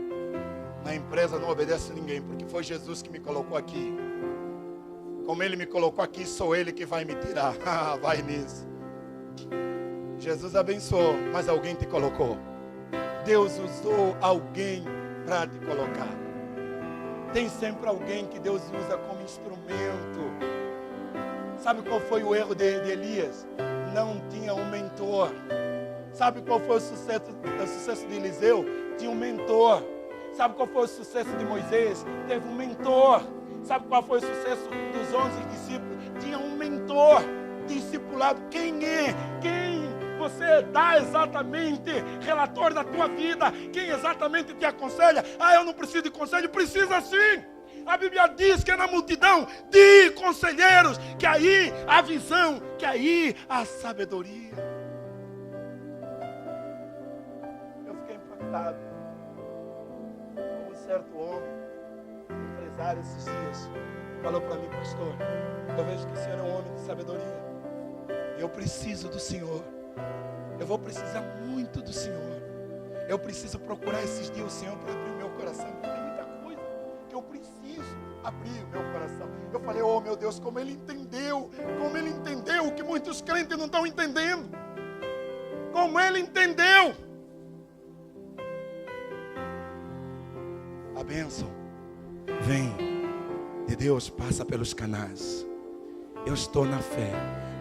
A: na empresa não obedeço a ninguém, porque foi Jesus que me colocou aqui. Como Ele me colocou aqui, sou Ele que vai me tirar. Vai nisso. Jesus abençoou, mas alguém te colocou. Deus usou alguém para te colocar. Tem sempre alguém que Deus usa como instrumento. Sabe qual foi o erro de Elias? Não tinha um mentor. Sabe qual foi o sucesso de Eliseu? Tinha um mentor. Sabe qual foi o sucesso de Moisés? Teve um mentor. Sabe qual foi o sucesso dos 11 discípulos? Tinha um mentor, discipulado. Quem é? Quem você dá exatamente relator da tua vida? Quem exatamente te aconselha? Eu não preciso de conselho. Precisa sim. A Bíblia diz que é na multidão de conselheiros que aí a visão, que aí a sabedoria. Eu fiquei impactado. Certo homem, empresário esses dias, falou para mim: pastor, eu vejo que o senhor é um homem de sabedoria. Eu preciso do senhor. Eu vou precisar muito do senhor. Eu preciso procurar esses dias o senhor para abrir o meu coração. Porque tem muita coisa que eu preciso abrir o meu coração. Eu falei: oh meu Deus, como ele entendeu o que muitos crentes não estão entendendo. Como ele entendeu. A bênção vem de Deus, passa pelos canais. Eu estou na fé,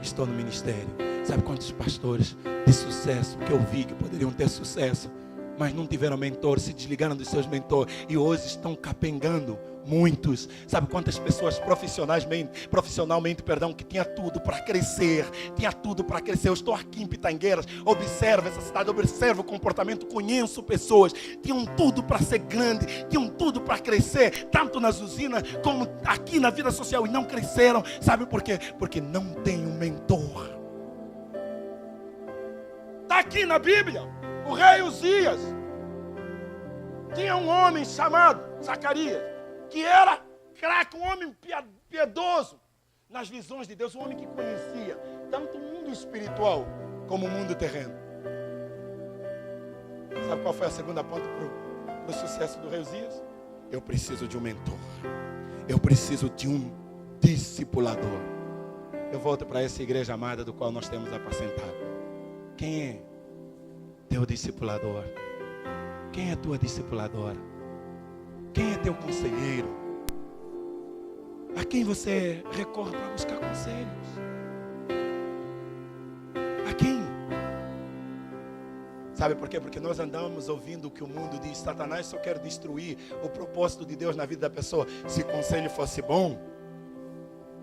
A: estou no ministério. Sabe quantos pastores de sucesso que eu vi que poderiam ter sucesso, mas não tiveram mentor, se desligaram dos seus mentores e hoje estão capengando muitos. Sabe quantas pessoas profissionalmente, que tinha tudo para crescer, Eu estou aqui em Pitangueiras, observo essa cidade, observo o comportamento, conheço pessoas, tinham tudo para ser grande, tinham tudo para crescer, tanto nas usinas como aqui na vida social, e não cresceram. Sabe por quê? Porque não tem um mentor. Está aqui na Bíblia. O rei Uzias tinha um homem chamado Zacarias, que era craque, um homem piedoso nas visões de Deus, um homem que conhecia tanto o mundo espiritual como o mundo terreno. Sabe qual foi a segunda ponta para o sucesso do rei Uzias? Eu preciso de um mentor. Eu preciso de um discipulador. Eu volto para essa igreja amada do qual nós temos apacentado. Quem é teu discipulador? Quem é tua discipuladora? Quem é teu conselheiro? A quem você recorre para buscar conselhos? A quem? Sabe por quê? Porque nós andamos ouvindo o que o mundo diz. Satanás só quer destruir o propósito de Deus na vida da pessoa. Se conselho fosse bom,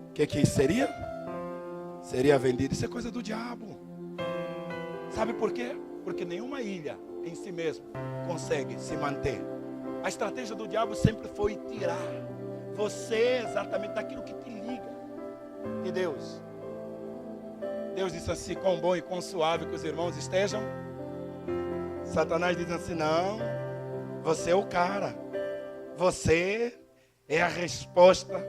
A: o que seria? Seria vendido. Isso é coisa do diabo. Sabe por quê? Porque nenhuma ilha em si mesmo consegue se manter. A estratégia do diabo sempre foi tirar você exatamente daquilo que te liga de Deus. Deus disse assim: quão bom e quão suave que os irmãos estejam. Satanás diz assim: não, você é o cara, você é a resposta.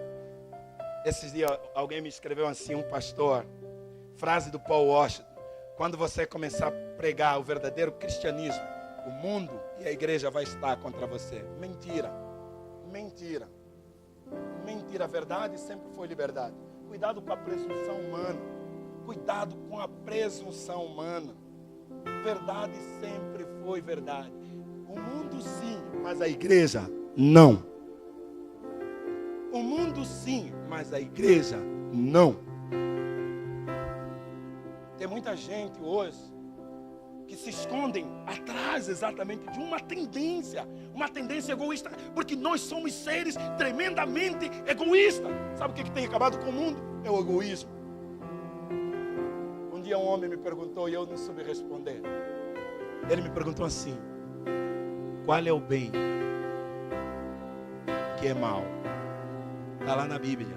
A: Esses dias alguém me escreveu assim, um pastor, frase do Paul Washington: quando você começar a pregar o verdadeiro cristianismo, o mundo e a igreja vai estar contra você. Mentira. Mentira. Mentira. A verdade sempre foi liberdade. Cuidado com a presunção humana. Cuidado com a presunção humana. Verdade sempre foi verdade. O mundo sim, mas a igreja não. O mundo sim, mas a igreja não. Tem muita gente hoje que se escondem atrás exatamente de uma tendência egoísta, porque nós somos seres tremendamente egoístas. Sabe o que tem acabado com o mundo? É o egoísmo. Um dia um homem me perguntou e eu não soube responder. Ele me perguntou assim: qual é o bem que é mal? Está lá na Bíblia.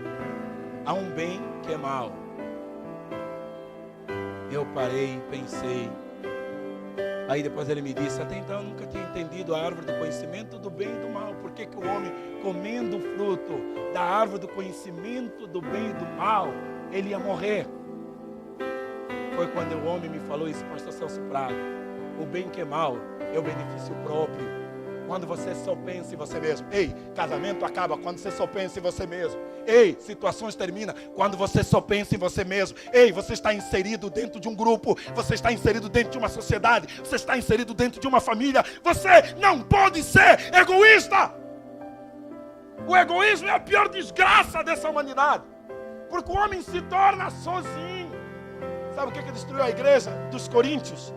A: Há um bem que é mal. Eu parei e pensei. Aí depois ele me disse: até então eu nunca tinha entendido a árvore do conhecimento do bem e do mal. Por que o homem, comendo o fruto da árvore do conhecimento do bem e do mal, ele ia morrer? Foi quando o homem me falou isso, pastor Celso Prado. O bem que é mal é o benefício próprio. Quando você só pensa em você mesmo. Ei, casamento acaba quando você só pensa em você mesmo. Ei, situações terminam quando você só pensa em você mesmo. Ei, você está inserido dentro de um grupo. Você está inserido dentro de uma sociedade. Você está inserido dentro de uma família. Você não pode ser egoísta. O egoísmo é a pior desgraça dessa humanidade. Porque o homem se torna sozinho. Sabe o que destruiu a igreja dos coríntios?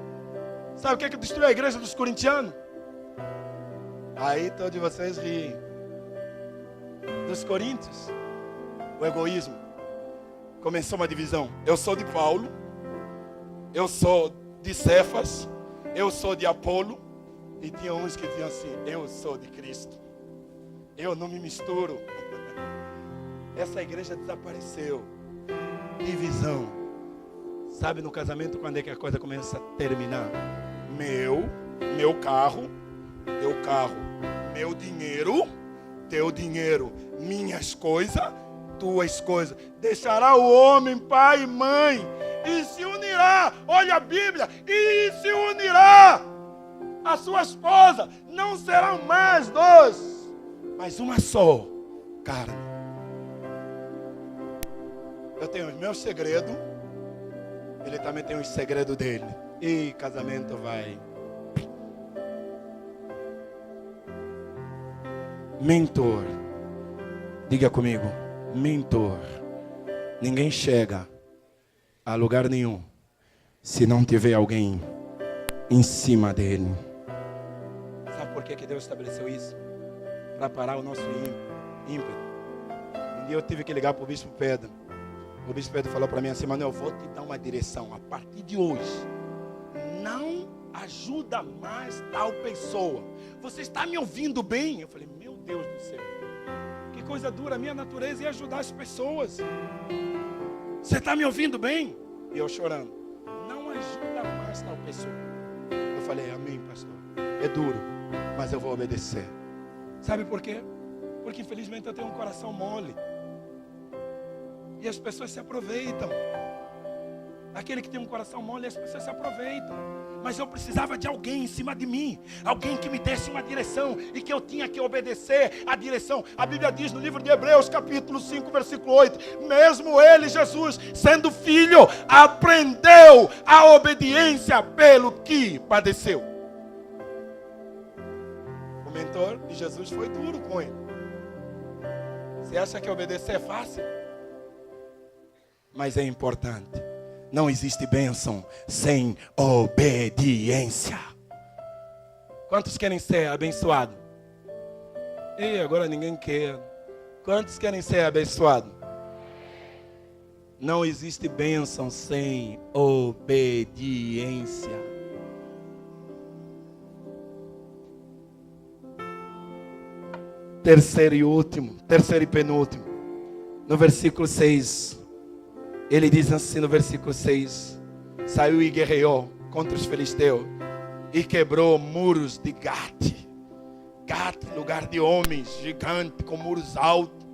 A: Sabe o que destruiu a igreja dos corintianos? Aí todos vocês riem. Dos coríntios, o egoísmo. Começou uma divisão. Eu sou de Paulo, eu sou de Cefas, eu sou de Apolo. E tinha uns que diziam assim: eu sou de Cristo, eu não me misturo. Essa igreja desapareceu. Divisão. Sabe no casamento quando é que a coisa começa a terminar? Meu carro, teu carro, meu dinheiro, teu dinheiro, minhas coisas, tuas coisas. Deixará o homem pai e mãe e se unirá, olha a Bíblia, e se unirá a sua esposa. Não serão mais dois, mas uma só carne. Eu tenho os meus segredos, ele também tem os segredos dele. E casamento vai. Mentor. Diga comigo. Mentor. Ninguém chega a lugar nenhum se não tiver alguém em cima dele. Sabe por que Deus estabeleceu isso? Para parar o nosso ímpeto. Um dia eu tive que ligar para o Bispo Pedro. O Bispo Pedro falou para mim assim: Manuel, eu vou te dar uma direção. A partir de hoje, não ajuda mais tal pessoa. Você está me ouvindo bem? Eu falei: meu Deus do céu, que coisa dura. A minha natureza é ajudar as pessoas. Você está me ouvindo bem? E eu chorando: não ajuda mais tal pessoa. Eu falei: amém, pastor. É duro, mas eu vou obedecer. Sabe por quê? Porque infelizmente eu tenho um coração mole. E as pessoas se aproveitam. Aquele que tem um coração mole, as pessoas se aproveitam. Mas eu precisava de alguém em cima de mim. Alguém que me desse uma direção. E que eu tinha que obedecer a direção. A Bíblia diz no livro de Hebreus, capítulo 5, versículo 8. Mesmo ele, Jesus, sendo filho, aprendeu a obediência pelo que padeceu. O mentor de Jesus foi duro com ele. Você acha que obedecer é fácil? Mas é importante. Não existe bênção sem obediência. Quantos querem ser abençoados? E agora ninguém quer. Quantos querem ser abençoados? Não existe bênção sem obediência. Terceiro e penúltimo. No versículo 6. Ele diz assim no versículo 6. Saiu e guerreou contra os filisteus. E quebrou muros de Gate. Gate, lugar de homens, gigante, com muros altos.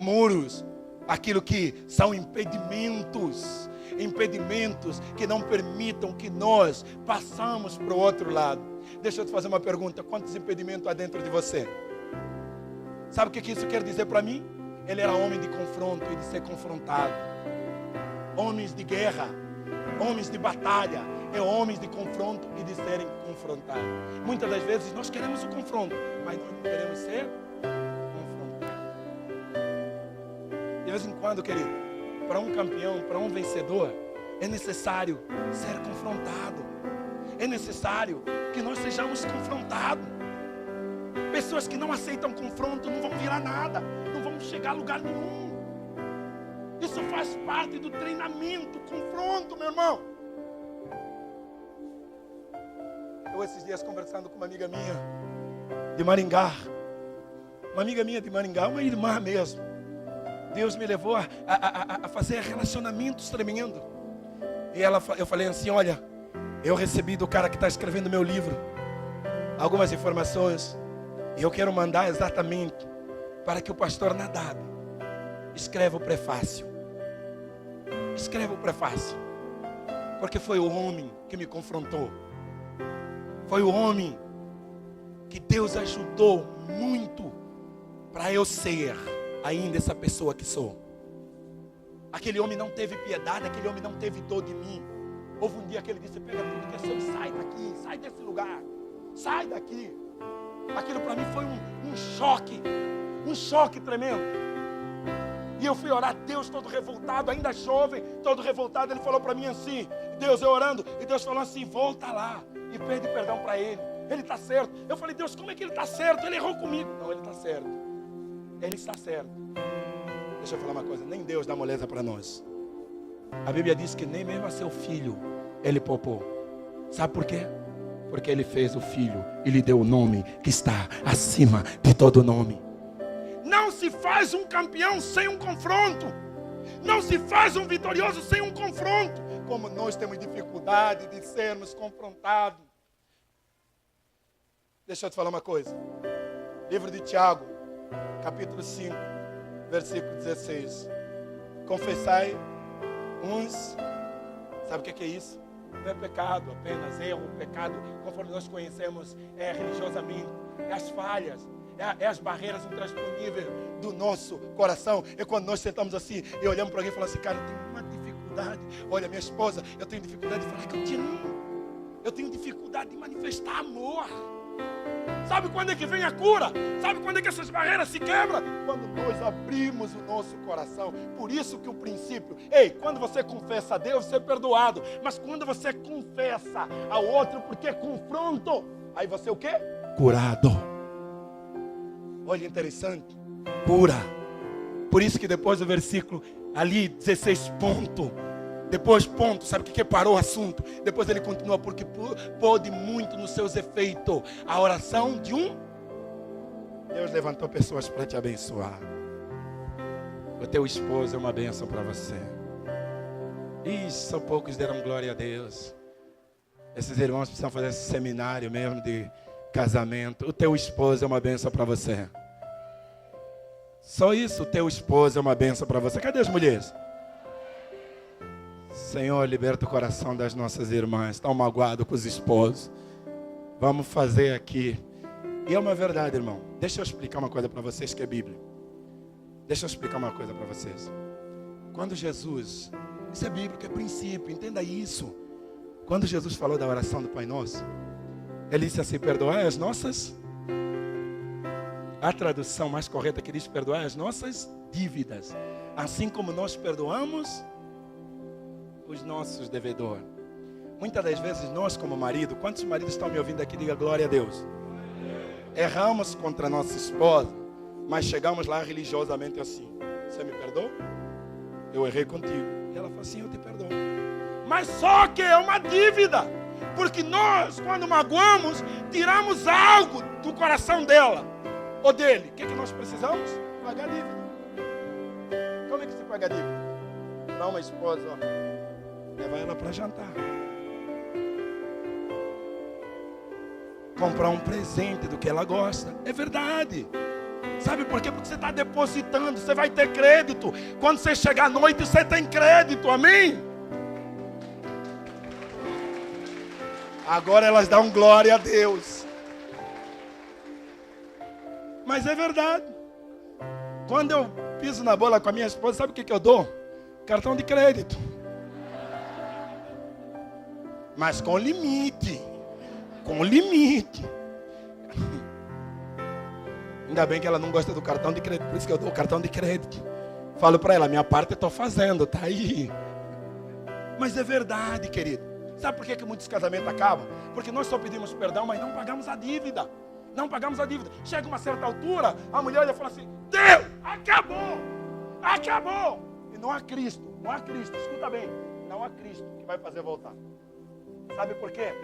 A: Muros, aquilo que são impedimentos. Impedimentos que não permitam que nós passamos para o outro lado. Deixa eu te fazer uma pergunta. Quantos impedimentos há dentro de você? Sabe o que isso quer dizer para mim? Ele era homem de confronto e de ser confrontado. Homens de guerra, homens de batalha, homens de confronto e de serem confrontados. Muitas das vezes nós queremos o confronto, mas nós não queremos ser confrontados. De vez em quando, querido, para um campeão, para um vencedor, é necessário ser confrontado. É necessário que nós sejamos confrontados. Pessoas que não aceitam confronto não vão virar nada, não vão chegar a lugar nenhum. Isso faz parte do treinamento, confronto, meu irmão. Eu esses dias conversando com uma amiga minha de Maringá. Uma amiga minha de Maringá, uma irmã mesmo. Deus me levou a fazer relacionamentos tremendos. E eu falei assim, olha, eu recebi do cara que está escrevendo meu livro algumas informações. E eu quero mandar exatamente para que o pastor Nadab escreva o prefácio. Escreva o prefácio. Porque foi o homem que me confrontou. Foi o homem que Deus ajudou muito para eu ser ainda essa pessoa que sou. Aquele homem não teve piedade, aquele homem não teve dor de mim. Houve um dia que ele disse, pega tudo que é seu e sai daqui, sai desse lugar, sai daqui. Aquilo para mim foi um choque tremendo. E eu fui orar, Deus todo revoltado, ainda jovem, todo revoltado. Ele falou para mim assim, Deus, eu orando, e Deus falou assim, volta lá e pede perdão para ele. Ele está certo. Eu falei, Deus, como é que ele está certo? Ele errou comigo. Não, ele está certo. Ele está certo. Deixa eu falar uma coisa, nem Deus dá moleza para nós. A Bíblia diz que nem mesmo a seu filho ele poupou. Sabe por quê? Porque ele fez o filho e lhe deu o nome que está acima de todo nome. Não se faz um campeão sem um confronto. Não se faz um vitorioso sem um confronto. Como nós temos dificuldade de sermos confrontados. Deixa eu te falar uma coisa. Livro de Tiago, capítulo 5, versículo 16. Confessai uns. Sabe o que é isso? Não é pecado apenas, erro, pecado, conforme nós conhecemos, é religiosamente, é as falhas, é as barreiras intransponíveis do nosso coração. É quando nós sentamos assim e olhamos para alguém e falamos assim, cara, eu tenho uma dificuldade. Olha, minha esposa, eu tenho dificuldade de falar que eu te amo. Eu tenho dificuldade de manifestar amor. Sabe quando é que vem a cura? Sabe quando é que essas barreiras se quebram? Quando nós abrimos o nosso coração. Por isso que o princípio, quando você confessa a Deus, você é perdoado. Mas quando você confessa ao outro, porque é confronto, aí você é o quê? Curado. Olha, interessante. Cura. Por isso que depois do versículo ali, 16 ponto. Depois, ponto, sabe o que parou o assunto? Depois ele continua, porque pôde muito nos seus efeitos a oração de um. Deus levantou pessoas para te abençoar. O teu esposo é uma bênção para você. São poucos deram glória a Deus. Esses irmãos precisam fazer esse seminário mesmo de casamento. O teu esposo é uma bênção para você. Só isso, o teu esposo é uma bênção para você. Cadê as mulheres? Senhor, liberta o coração das nossas irmãs. Estão magoados com os esposos. Vamos fazer aqui. E é uma verdade, irmão. Deixa eu explicar uma coisa para vocês que é Bíblia. Deixa eu explicar uma coisa para vocês. Quando Jesus, isso é bíblico, é princípio, entenda isso. Quando Jesus falou da oração do Pai Nosso, ele disse assim, perdoai as nossas. A tradução mais correta que diz, perdoai as nossas dívidas. Assim como nós perdoamos os nossos devedores. Muitas das vezes nós como marido, quantos maridos estão me ouvindo aqui, diga glória a Deus. Erramos contra a nossa esposa, mas chegamos lá religiosamente assim, você me perdoa? Eu errei contigo. E ela fala assim, eu te perdoo. Mas só que é uma dívida, porque nós quando magoamos, tiramos algo do coração dela ou dele. O que nós precisamos? Pagar a dívida. Como é que se paga a dívida? Dá uma esposa, leva ela para jantar. Comprar um presente do que ela gosta. É verdade. Sabe por quê? Porque você está depositando. Você vai ter crédito. Quando você chegar à noite, você tem crédito. Amém? Agora elas dão glória a Deus. Mas é verdade. Quando eu piso na bola com a minha esposa, sabe o que eu dou? Cartão de crédito. Mas com limite. Com limite. Ainda bem que ela não gosta do cartão de crédito, por isso que eu dou o cartão de crédito. Falo para ela, minha parte eu estou fazendo, tá aí. Mas é verdade, querido. Sabe por que muitos casamentos acabam? Porque nós só pedimos perdão, mas não pagamos a dívida. Não pagamos a dívida. Chega uma certa altura, a mulher já fala assim, Deus, acabou! Acabou! E não há Cristo, não há Cristo, escuta bem, não há Cristo que vai fazer voltar. Sabe por quê?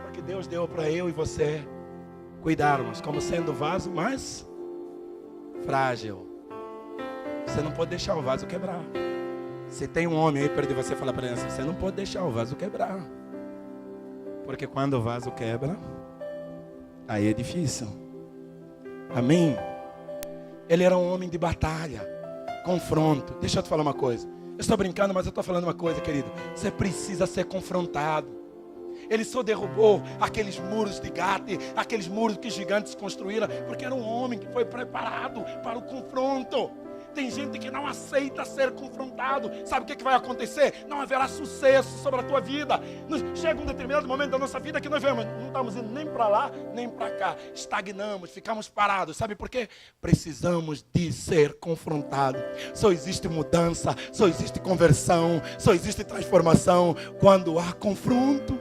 A: Porque Deus deu para eu e você cuidarmos como sendo o vaso mais frágil. Você não pode deixar o vaso quebrar. Se tem um homem aí perto de você, fala para ele assim, você não pode deixar o vaso quebrar. Porque quando o vaso quebra, aí é difícil. Amém? Ele era um homem de batalha, confronto. Deixa eu te falar uma coisa. Eu estou brincando, mas eu estou falando uma coisa, querido. Você precisa ser confrontado. Ele só derrubou aqueles muros de Gate, aqueles muros que os gigantes construíram, porque era um homem que foi preparado para o confronto. Tem gente que não aceita ser confrontado. Sabe o que vai acontecer? Não haverá sucesso sobre a tua vida. Chega um determinado momento da nossa vida que nós vemos, não estamos indo nem para lá, nem para cá. Estagnamos, ficamos parados. Sabe por quê? Precisamos de ser confrontados. Só existe mudança, só existe conversão, só existe transformação quando há confronto.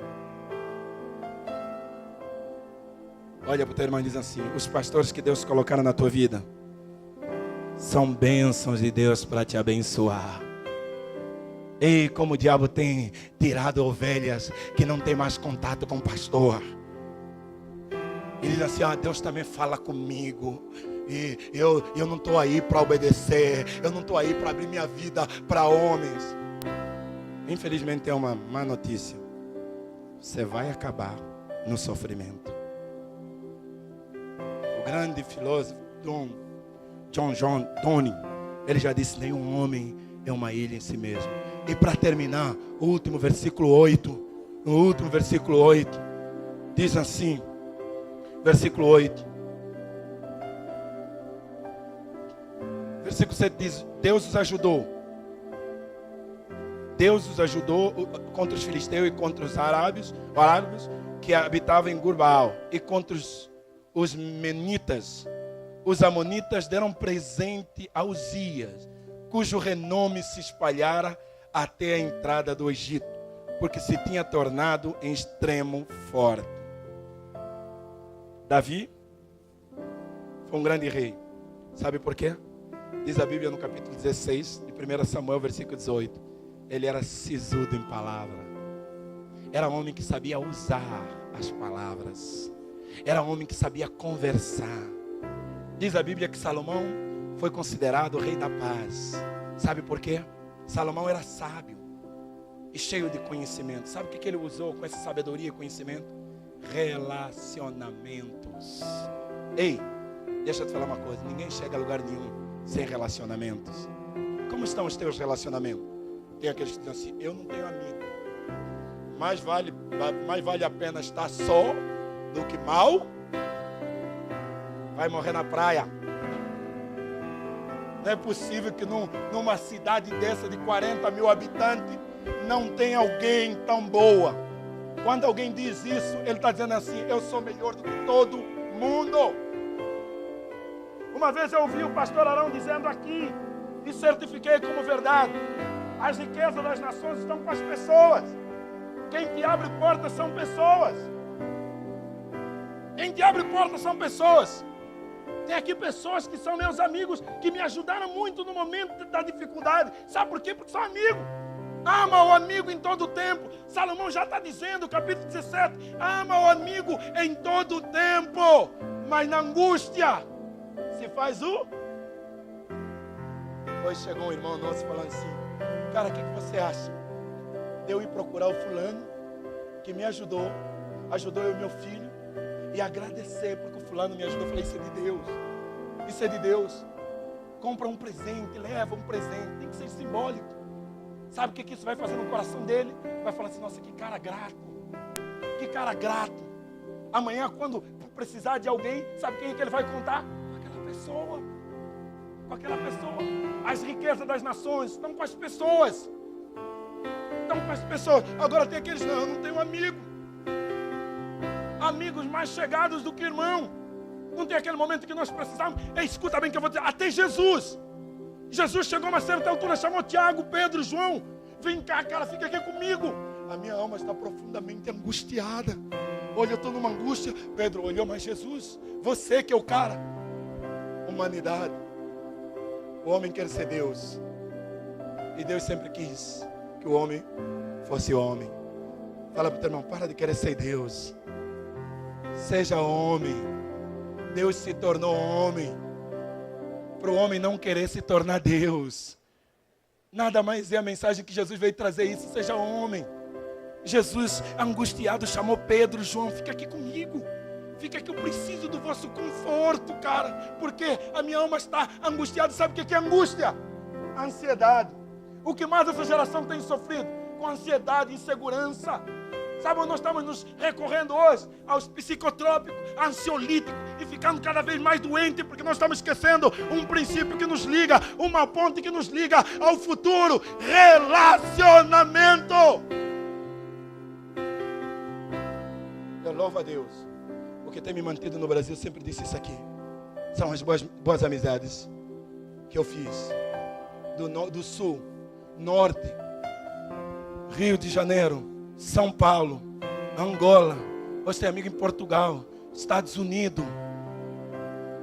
A: Olha para o teu irmão e diz assim, os pastores que Deus colocaram na tua vida são bênçãos de Deus para te abençoar. Ei, como o diabo tem tirado ovelhas que não tem mais contato com o pastor. Ele diz assim, Deus também fala comigo. E eu não estou aí para obedecer. Eu não estou aí para abrir minha vida para homens. Infelizmente tem uma má notícia. Você vai acabar no sofrimento. O grande filósofo John Tony, ele já disse, nenhum homem é uma ilha em si mesmo. E para terminar, o último versículo 8, no último versículo 8, diz assim, versículo 8, versículo 7 diz, Deus os ajudou contra os filisteus e contra os árabes que habitavam em Gurbaal, e contra os menitas. Os amonitas deram presente a Uzias, cujo renome se espalhara até a entrada do Egito, porque se tinha tornado em extremo forte. Davi foi um grande rei. Sabe por quê? Diz a Bíblia no capítulo 16, de 1 Samuel, versículo 18. Ele era sisudo em palavra. Era um homem que sabia usar as palavras. Era um homem que sabia conversar. Diz a Bíblia que Salomão foi considerado o rei da paz. Sabe por quê? Salomão era sábio e cheio de conhecimento. Sabe o que ele usou com essa sabedoria e conhecimento? Relacionamentos. Ei, deixa eu te falar uma coisa. Ninguém chega a lugar nenhum sem relacionamentos. Como estão os teus relacionamentos? Tem aqueles que dizem assim, eu não tenho amigo. Mais vale a pena estar só do que mal. Vai morrer na praia. Não é possível que numa cidade dessa de 40 mil habitantes não tenha alguém tão boa. Quando alguém diz isso, ele está dizendo assim, eu sou melhor do que todo mundo. Uma vez eu ouvi o pastor Arão dizendo aqui, e certifiquei como verdade, as riquezas das nações estão com as pessoas. Quem te abre portas são pessoas. Quem te abre portas são pessoas. Tem aqui pessoas que são meus amigos, que me ajudaram muito no momento da dificuldade. Sabe por quê? Porque são amigos. Ama o amigo em todo o tempo. Salomão já está dizendo, capítulo 17, ama o amigo em todo o tempo, mas na angústia se faz o... Hoje chegou um irmão nosso falando assim, cara, o que você acha de eu ir procurar o fulano que me ajudou eu e meu filho, e agradecer porque o fulano me ajudou? Eu falei, isso é de Deus. Isso é de Deus. Compra um presente, leva um presente. Tem que ser simbólico. Sabe o que isso vai fazer no coração dele? Vai falar assim, nossa, que cara grato. Que cara grato. Amanhã, quando precisar de alguém, sabe quem é que ele vai contar? Aquela pessoa. Com aquela pessoa. As riquezas das nações estão com as pessoas. Estão com as pessoas. Agora tem aqueles, não, eu não tenho amigo. Amigos mais chegados do que irmão. Não tem aquele momento que nós precisamos. Ei, escuta bem que eu vou dizer. Até Jesus. Jesus chegou a uma certa altura, chamou Tiago, Pedro, João. Vem cá, cara, fica aqui comigo. A minha alma está profundamente angustiada. Olha, eu estou numa angústia. Pedro olhou, mas Jesus, você que é o cara. Humanidade. O homem quer ser Deus. E Deus sempre quis que o homem fosse homem. Fala para o teu irmão, para de querer ser Deus. Seja homem. Deus se tornou homem. Para o homem não querer se tornar Deus. Nada mais é a mensagem que Jesus veio trazer isso. Seja homem. Jesus, angustiado, chamou Pedro, João, fica aqui comigo. Fica aqui, eu preciso do vosso conforto, cara. Porque a minha alma está angustiada. Sabe o que é angústia? Ansiedade. O que mais essa geração tem sofrido? Com ansiedade, insegurança. Sabe onde nós estamos nos recorrendo hoje? Aos psicotrópicos, ansiolíticos. E ficando cada vez mais doentes, porque nós estamos esquecendo um princípio que nos liga, uma ponte que nos liga ao futuro. Relacionamento. Eu louvo a Deus. O que tem me mantido no Brasil, eu sempre disse isso aqui. São as boas amizades que eu fiz. Do Sul, Norte, Rio de Janeiro, São Paulo, Angola. Hoje tem amigo em Portugal, Estados Unidos,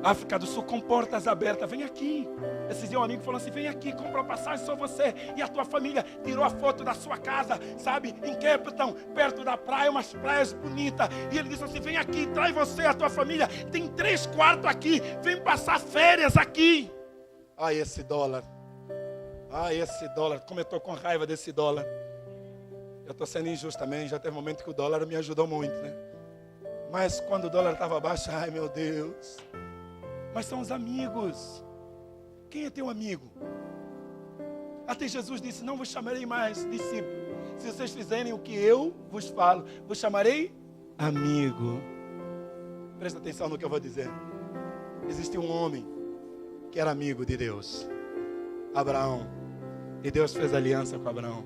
A: África do Sul, com portas abertas. Vem aqui. Esses dias um amigo falou assim, vem aqui, compra uma passagem, só você e a tua família. Tirou a foto da sua casa, sabe, em Cape Town, perto da praia, umas praias bonitas. E ele disse assim, vem aqui, traz você e a tua família. Tem 3 quartos aqui, vem passar férias aqui. Ai, esse dólar. Ai, esse dólar, como eu estou com raiva desse dólar. Eu estou sendo injusto também, já teve um momento que o dólar me ajudou muito, né? Mas quando o dólar estava baixo, ai meu Deus. Mas são os amigos. Quem é teu amigo? Até Jesus disse, não vos chamarei mais discípulos. Se vocês fizerem o que eu vos falo, vos chamarei amigo. Presta atenção no que eu vou dizer. Existe um homem que era amigo de Deus. Abraão. E Deus fez aliança com Abraão.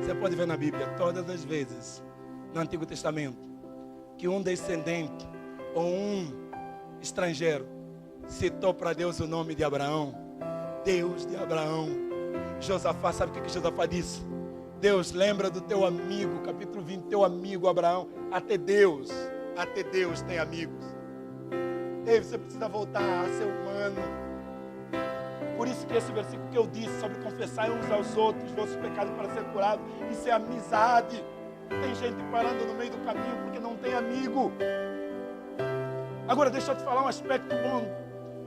A: Você pode ver na Bíblia, todas as vezes, no Antigo Testamento, que um descendente ou um estrangeiro citou para Deus o nome de Abraão. Deus de Abraão. Josafá, sabe o que Josafá disse? Deus, lembra do teu amigo, capítulo 20, teu amigo Abraão. Até Deus tem amigos. Ei, você precisa voltar a ser humano. Por isso que esse versículo que eu disse sobre confessar uns aos outros vossos pecados para ser curado, isso é amizade. Tem gente parando no meio do caminho porque não tem amigo. Agora deixa eu te falar um aspecto bom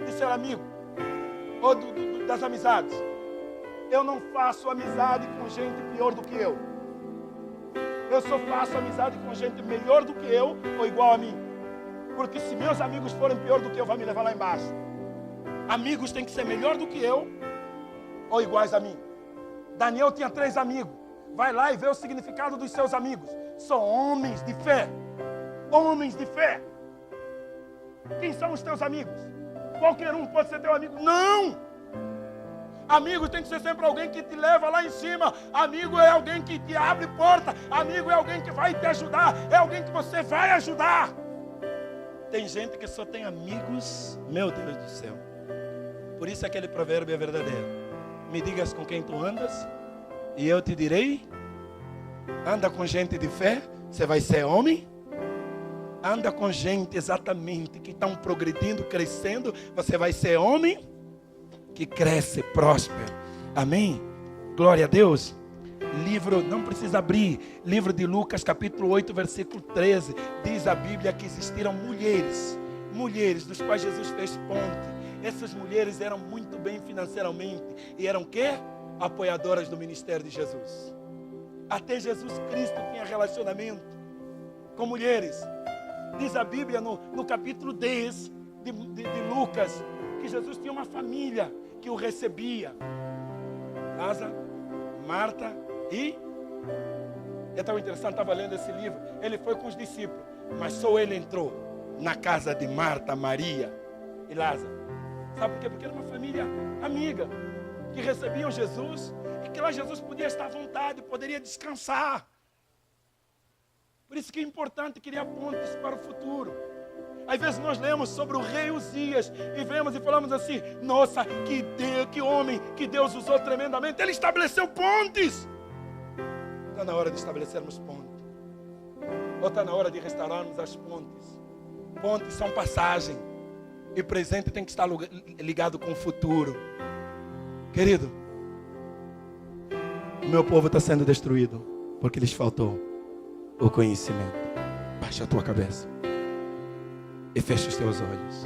A: de ser amigo, ou das amizades. Eu não faço amizade com gente pior do que eu. Eu só faço amizade com gente melhor do que eu ou igual a mim. Porque se meus amigos forem pior do que eu, vai me levar lá embaixo. Amigos têm que ser melhor do que eu ou iguais a mim. Daniel tinha 3 amigos. Vai lá e vê o significado dos seus amigos. São homens de fé. Homens de fé. Quem são os teus amigos? Qualquer um pode ser teu amigo. Não! Amigo tem que ser sempre alguém que te leva lá em cima. Amigo é alguém que te abre porta. Amigo é alguém que vai te ajudar. É alguém que você vai ajudar. Tem gente que só tem amigos. Meu Deus do céu. Por isso aquele provérbio é verdadeiro. Me digas com quem tu andas e eu te direi. Anda com gente de fé, você vai ser homem. Anda com gente exatamente que estão progredindo, crescendo, você vai ser homem que cresce, próspero. Amém? Glória a Deus. Livro, não precisa abrir, livro de Lucas capítulo 8, versículo 13. Diz a Bíblia que existiram mulheres dos quais Jesus fez ponte. Essas mulheres eram muito bem financeiramente e eram quê? Apoiadoras do ministério de Jesus. Até Jesus Cristo tinha relacionamento com mulheres. Diz a Bíblia no capítulo 10 de Lucas que Jesus tinha uma família que o recebia. Lázaro, Marta e É tão interessante, estava lendo esse livro. Ele foi com os discípulos, mas só ele entrou na casa de Marta, Maria e Lázaro. Sabe por quê? Porque era uma família amiga, que recebiam Jesus, e que lá Jesus podia estar à vontade, poderia descansar. Por isso que é importante criar pontes para o futuro. Às vezes nós lemos sobre o rei Uzias e vemos e falamos assim: nossa, que homem que Deus usou tremendamente. Ele estabeleceu pontes. Está na hora de estabelecermos pontes. Ou está na hora de restaurarmos as pontes. Pontes são passagem. E o presente tem que estar ligado com o futuro. Querido, o meu povo está sendo destruído porque lhes faltou o conhecimento. Baixa a tua cabeça e fecha os teus olhos.